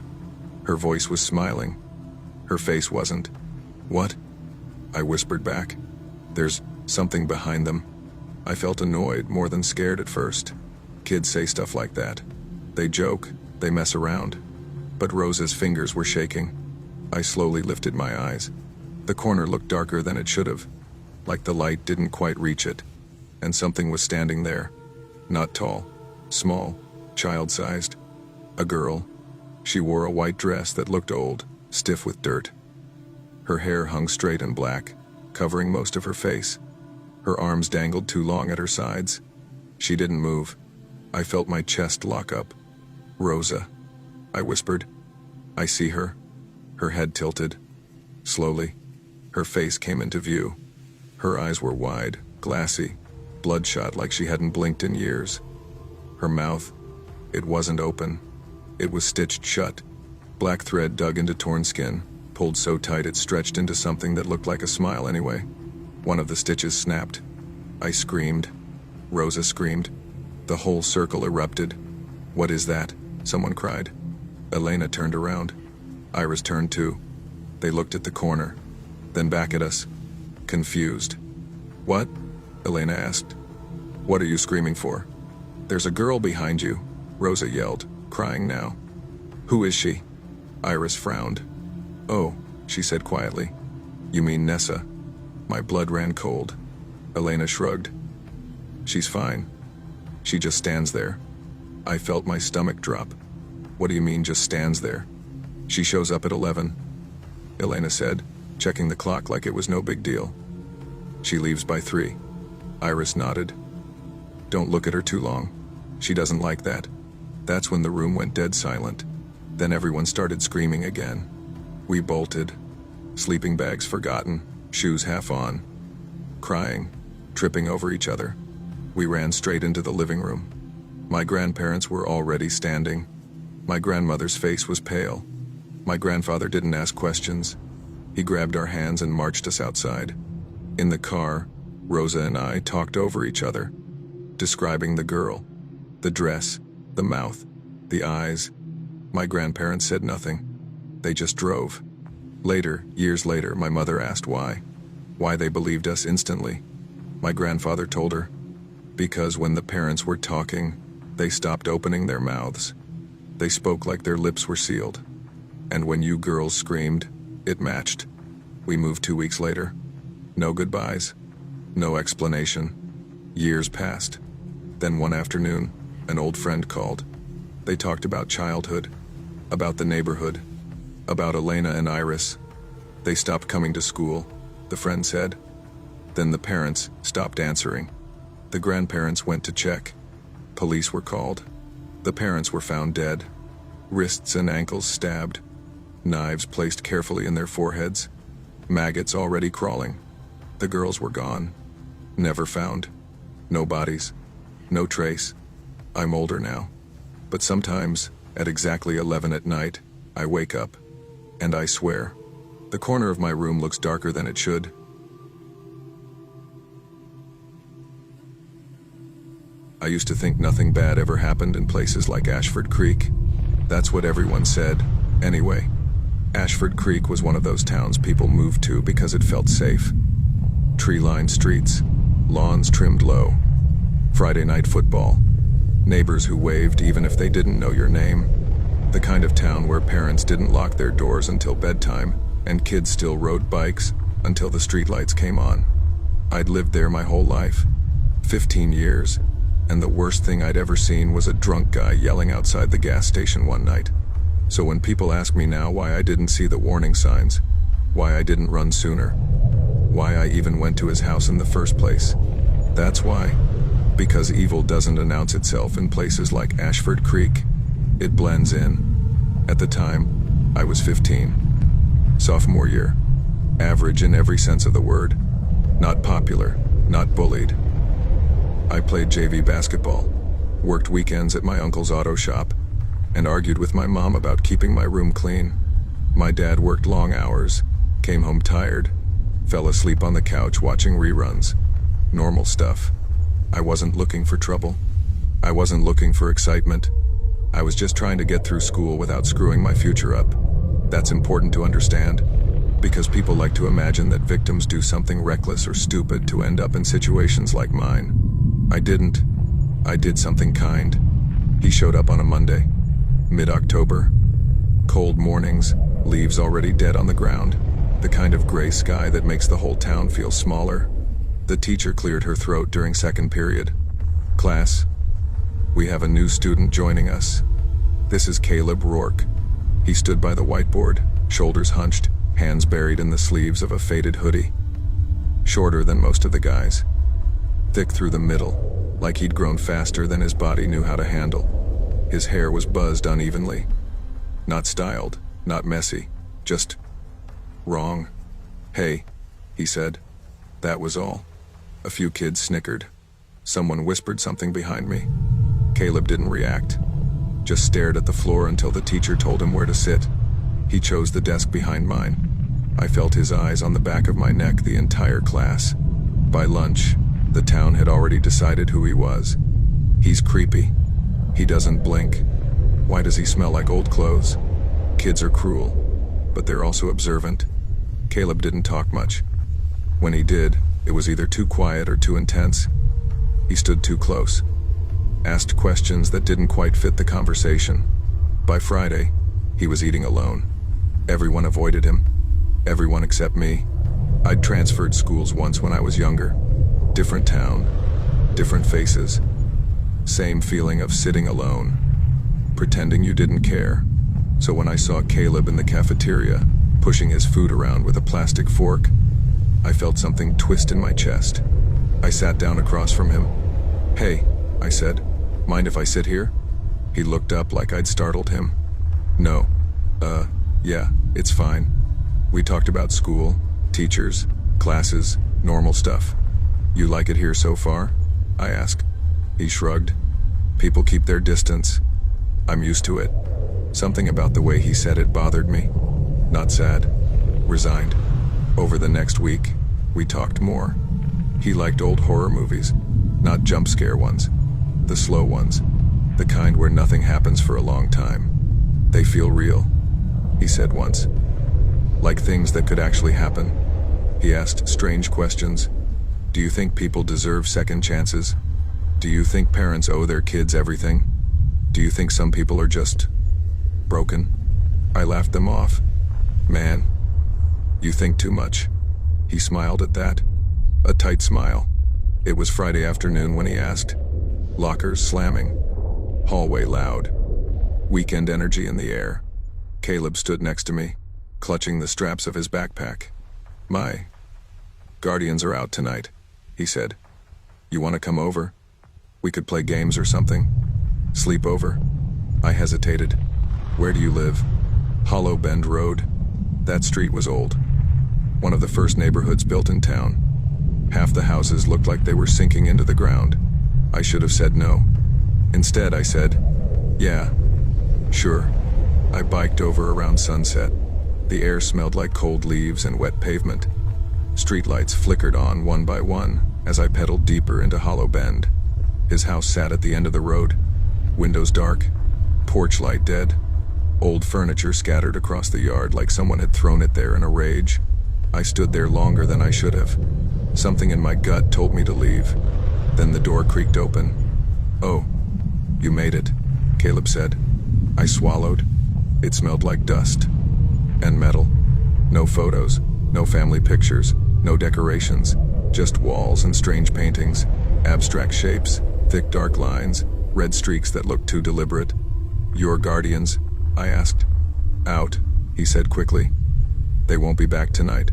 Her voice was smiling. Her face wasn't. "What?" I whispered back. "There's something behind them." I felt annoyed more than scared at first. Kids say stuff like that. They joke, they mess around. But Rosa's fingers were shaking. I slowly lifted my eyes. The corner looked darker than it should have, like the light didn't quite reach it, and something was standing there. Not tall, small, child-sized. A girl. She wore a white dress that looked old, stiff with dirt. Her hair hung straight and black, covering most of her face. Her arms dangled too long at her sides. She didn't move. I felt my chest lock up. "Rosa," I whispered. "I see her." Her head tilted. Slowly, her face came into view. Her eyes were wide, glassy, bloodshot like she hadn't blinked in years. Her mouth, it wasn't open. It was stitched shut. Black thread dug into torn skin, pulled so tight it stretched into something that looked like a smile anyway. One of the stitches snapped. I screamed. Rosa screamed. The whole circle erupted. "What is that?" someone cried. Elena turned around. Iris turned too. They looked at the corner, then back at us, confused. "What?" Elena asked. "What are you screaming for?" "There's a girl behind you," Rosa yelled, crying now. "Who is she?" Iris frowned. "Oh," she said quietly. "You mean Nessa?" My blood ran cold. Elena shrugged. "She's fine. She just stands there." I felt my stomach drop. "What do you mean, just stands there?" "She shows up at 11, Elena said, checking the clock like it was no big deal. "She leaves by 3. Iris nodded. "Don't look at her too long. She doesn't like that." That's when the room went dead silent. Then everyone started screaming again. We bolted, sleeping bags forgotten, shoes half on, crying, tripping over each other. We ran straight into the living room. My grandparents were already standing. My grandmother's face was pale. My grandfather didn't ask questions. He grabbed our hands and marched us outside. In the car, Rosa and I talked over each other, describing the girl, the dress, the mouth, the eyes. My grandparents said nothing. They just drove. Later, years later, my mother asked why they believed us instantly. My grandfather told her, because when the parents were talking, they stopped opening their mouths. They spoke like their lips were sealed. And when you girls screamed, it matched. We moved 2 weeks later. No goodbyes. No explanation. Years passed. Then one afternoon, an old friend called. They talked about childhood, about the neighborhood, about Elena and Iris. They stopped coming to school, the friend said. Then the parents stopped answering. The grandparents went to check. Police were called. The parents were found dead, wrists and ankles stabbed, knives placed carefully in their foreheads, maggots already crawling. The girls were gone, never found. No bodies, no trace. I'm older now, but sometimes, at exactly 11 at night, I wake up, and I swear, the corner of my room looks darker than it should. I used to think nothing bad ever happened in places like Ashford Creek. That's what everyone said, anyway. Ashford Creek was one of those towns people moved to because it felt safe. Tree-lined streets, lawns trimmed low, Friday night football, neighbors who waved even if they didn't know your name. The kind of town where parents didn't lock their doors until bedtime, and kids still rode bikes until the streetlights came on. I'd lived there my whole life, 15 years, and the worst thing I'd ever seen was a drunk guy yelling outside the gas station one night. So when people ask me now why I didn't see the warning signs, why I didn't run sooner, why I even went to his house in the first place, that's why. Because evil doesn't announce itself in places like Ashford Creek. It blends in. At the time, I was 15. Sophomore year. Average in every sense of the word. Not popular, not bullied. I played JV basketball, worked weekends at my uncle's auto shop, and argued with my mom about keeping my room clean. My dad worked long hours, came home tired, fell asleep on the couch watching reruns. Normal stuff. I wasn't looking for trouble. I wasn't looking for excitement. I was just trying to get through school without screwing my future up. That's important to understand, because people like to imagine that victims do something reckless or stupid to end up in situations like mine. I didn't. I did something kind. He showed up on a Monday, mid-October. Cold mornings, leaves already dead on the ground, the kind of gray sky that makes the whole town feel smaller. The teacher cleared her throat during second period. Class, we have a new student joining us. This is Caleb Rourke. He stood by the whiteboard, shoulders hunched, hands buried in the sleeves of a faded hoodie. Shorter than most of the guys. Thick through the middle, like he'd grown faster than his body knew how to handle. His hair was buzzed unevenly. Not styled, not messy, just wrong. "Hey," he said. That was all. A few kids snickered. Someone whispered something behind me. Caleb didn't react, just stared at the floor until the teacher told him where to sit. He chose the desk behind mine. I felt his eyes on the back of my neck the entire class. By lunch, the town had already decided who he was. He's creepy. He doesn't blink. Why does he smell like old clothes? Kids are cruel, but they're also observant. Caleb didn't talk much. When he did, it was either too quiet or too intense. He stood too close, asked questions that didn't quite fit the conversation. By Friday, he was eating alone. Everyone avoided him. Everyone except me. I'd transferred schools once when I was younger. Different town, different faces. Same feeling of sitting alone, pretending you didn't care. So when I saw Caleb in the cafeteria, pushing his food around with a plastic fork, I felt something twist in my chest. I sat down across from him. "Hey," I said, "mind if I sit here?" He looked up like I'd startled him. "No. Yeah, it's fine. We talked about school, teachers, classes, normal stuff. You like it here so far?" I asked. He shrugged. "People keep their distance. I'm used to it." Something about the way he said it bothered me. Not sad, resigned. Over the next week, we talked more. He liked old horror movies, not jump scare ones. The slow ones, the kind where nothing happens for a long time. They feel real, he said once. Like things that could actually happen. He asked strange questions. Do you think people deserve second chances? Do you think parents owe their kids everything? Do you think some people are just broken? I laughed them off. "Man, you think too much." He smiled at that. A tight smile. It was Friday afternoon when he asked. Lockers slamming. Hallway loud. Weekend energy in the air. Caleb stood next to me, clutching the straps of his backpack. "My guardians are out tonight," he said. "You want to come over? We could play games or something. Sleepover." I hesitated. "Where do you live?" Hollow Bend Road. That street was old. One of the first neighborhoods built in town. Half the houses looked like they were sinking into the ground. I should have said no. Instead, I said, "Yeah, sure." I biked over around sunset. The air smelled like cold leaves and wet pavement. Streetlights flickered on one by one as I pedaled deeper into Hollow Bend. His house sat at the end of the road. Windows dark, porch light dead. Old furniture scattered across the yard like someone had thrown it there in a rage. I stood there longer than I should have. Something in my gut told me to leave. Then the door creaked open. "Oh, you made it," Caleb said. I swallowed. It smelled like dust. And metal. No photos, no family pictures, no decorations. Just walls and strange paintings, abstract shapes, thick dark lines, red streaks that looked too deliberate. "Your guardians?" I asked. "Out," he said quickly. "They won't be back tonight."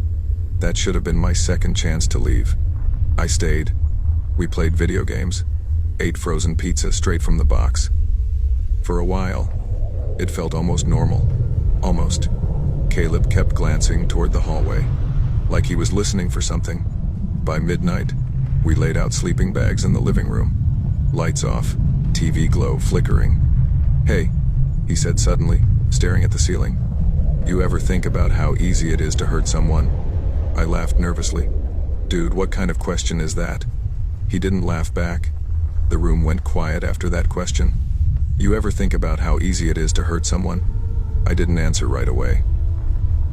That should have been my second chance to leave. I stayed. We played video games, ate frozen pizza straight from the box. For a while, it felt almost normal. Almost. Caleb kept glancing toward the hallway, like he was listening for something. By midnight, we laid out sleeping bags in the living room. Lights off, TV glow flickering. "Hey," he said suddenly, staring at the ceiling. "You ever think about how easy it is to hurt someone?" I laughed nervously. "Dude, what kind of question is that?" He didn't laugh back. The room went quiet after that question. You ever think about how easy it is to hurt someone? I didn't answer right away.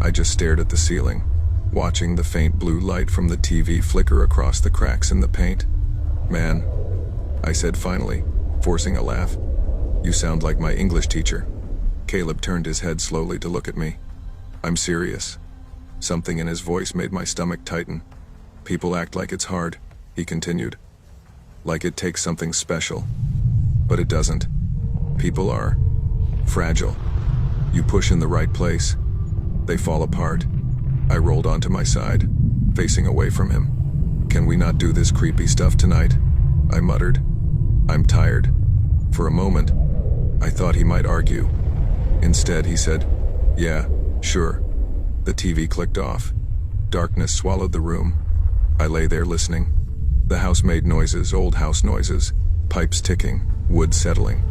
I just stared at the ceiling, watching the faint blue light from the TV flicker across the cracks in the paint. Man, I said finally, forcing a laugh. You sound like my English teacher. Caleb turned his head slowly to look at me. I'm serious. Something in his voice made my stomach tighten. People act like it's hard, he continued. Like it takes something special. But it doesn't. People are fragile. You push in the right place, they fall apart. I rolled onto my side, facing away from him. Can we not do this creepy stuff tonight? I muttered. I'm tired. For a moment, I thought he might argue. Instead, he said, yeah, sure. The TV clicked off. Darkness swallowed the room. I lay there listening. The house made noises, old house noises, pipes ticking, wood settling.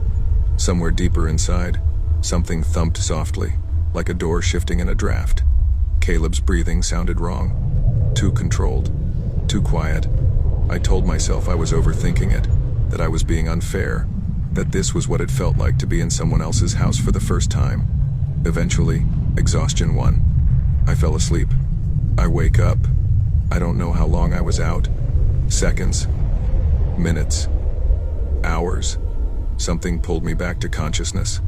Somewhere deeper inside, something thumped softly, like a door shifting in a draft. Caleb's breathing sounded wrong. Too controlled. Too quiet. I told myself I was overthinking it, that I was being unfair, that this was what it felt like to be in someone else's house for the first time. Eventually, exhaustion won. I fell asleep. I wake up. I don't know how long I was out. Seconds. Minutes. Hours. Something pulled me back to consciousness.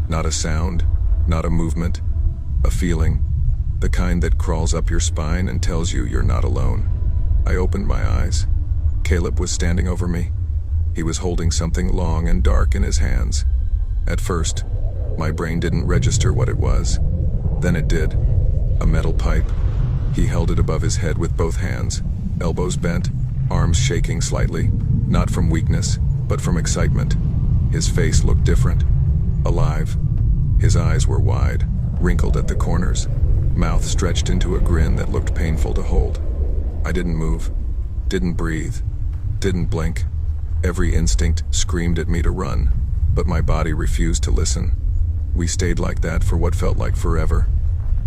Not a sound, not a movement. A feeling. The kind that crawls up your spine and tells you you're not alone. I opened my eyes. Caleb was standing over me. He was holding something long and dark in his hands. At first, my brain didn't register what it was. Then it did. A metal pipe. He held it above his head with both hands, elbows bent, arms shaking slightly, not from weakness, but from excitement. His face looked different, alive. His eyes were wide, wrinkled at the corners, mouth stretched into a grin that looked painful to hold. I didn't move, didn't breathe, didn't blink. Every instinct screamed at me to run, but my body refused to listen. We stayed like that for what felt like forever.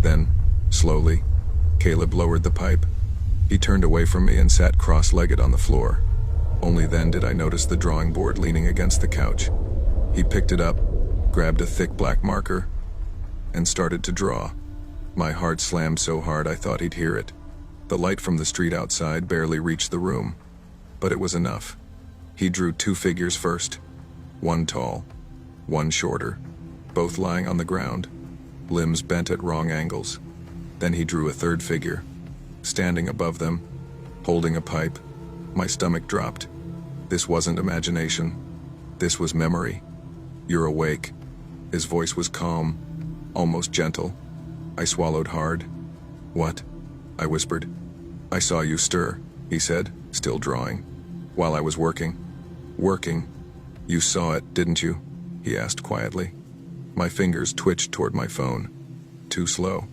Then, slowly, Caleb lowered the pipe. He turned away from me and sat cross-legged on the floor. Only then did I notice the drawing board leaning against the couch. He picked it up, grabbed a thick black marker, and started to draw. My heart slammed so hard I thought he'd hear it. The light from the street outside barely reached the room, but it was enough. He drew two figures first, one tall, one shorter, both lying on the ground, limbs bent at wrong angles. Then he drew a third figure, standing above them, holding a pipe. My stomach dropped. This wasn't imagination. This was memory. You're awake. His voice was calm, almost gentle. I swallowed hard. What? I whispered. I saw you stir, he said, still drawing. While I was working. Working. You saw it, didn't you? He asked quietly. My fingers twitched toward my phone. Too slow.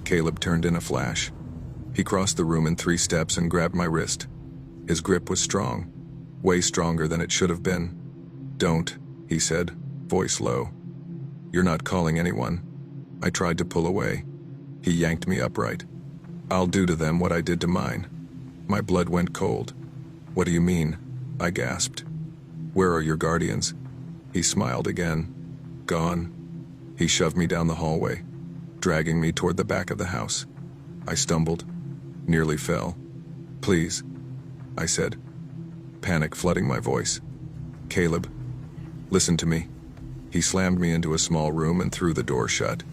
Caleb turned in a flash. He crossed the room in 3 steps and grabbed my wrist. His grip was strong, way stronger than it should have been. Don't, he said, voice low. You're not calling anyone. I tried to pull away. He yanked me upright. I'll do to them what I did to mine. My blood went cold. What do you mean? I gasped. Where are your guardians? He smiled again. Gone. He shoved me down the hallway, dragging me toward the back of the house. I stumbled, nearly fell. Please, I said, panic flooding my voice. Caleb, listen to me. He slammed me into a small room and threw the door shut.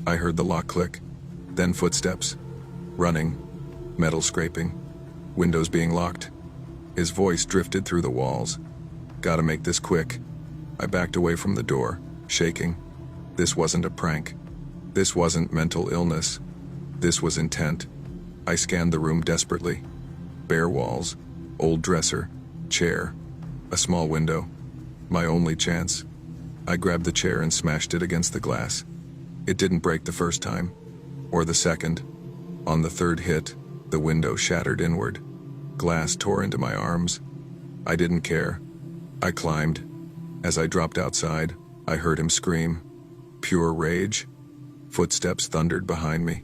I heard the lock click, then footsteps. Running, metal scraping, windows being locked. His voice drifted through the walls. Gotta make this quick. I backed away from the door, shaking. This wasn't a prank. This wasn't mental illness. This was intent. I scanned the room desperately. Bare walls, old dresser, chair, a small window. My only chance. I grabbed the chair and smashed it against the glass. It didn't break the first time, or the second. On the third hit, the window shattered inward. Glass tore into my arms. I didn't care. I climbed. As I dropped outside, I heard him scream. Pure rage. Footsteps thundered behind me.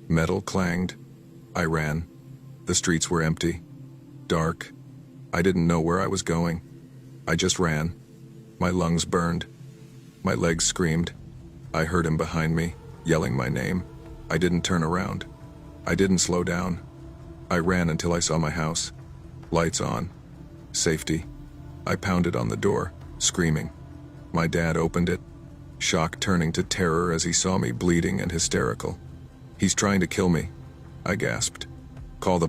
Metal clanged. I ran. The streets were empty. Dark. I didn't know where I was going. I just ran. My lungs burned. My legs screamed. I heard him behind me, yelling my name. I didn't turn around. I didn't slow down. I ran until I saw my house. Lights on. Safety. I pounded on the door, screaming. My dad opened it, shock turning to terror as he saw me bleeding and hysterical. "He's trying to kill me," I gasped. "Call the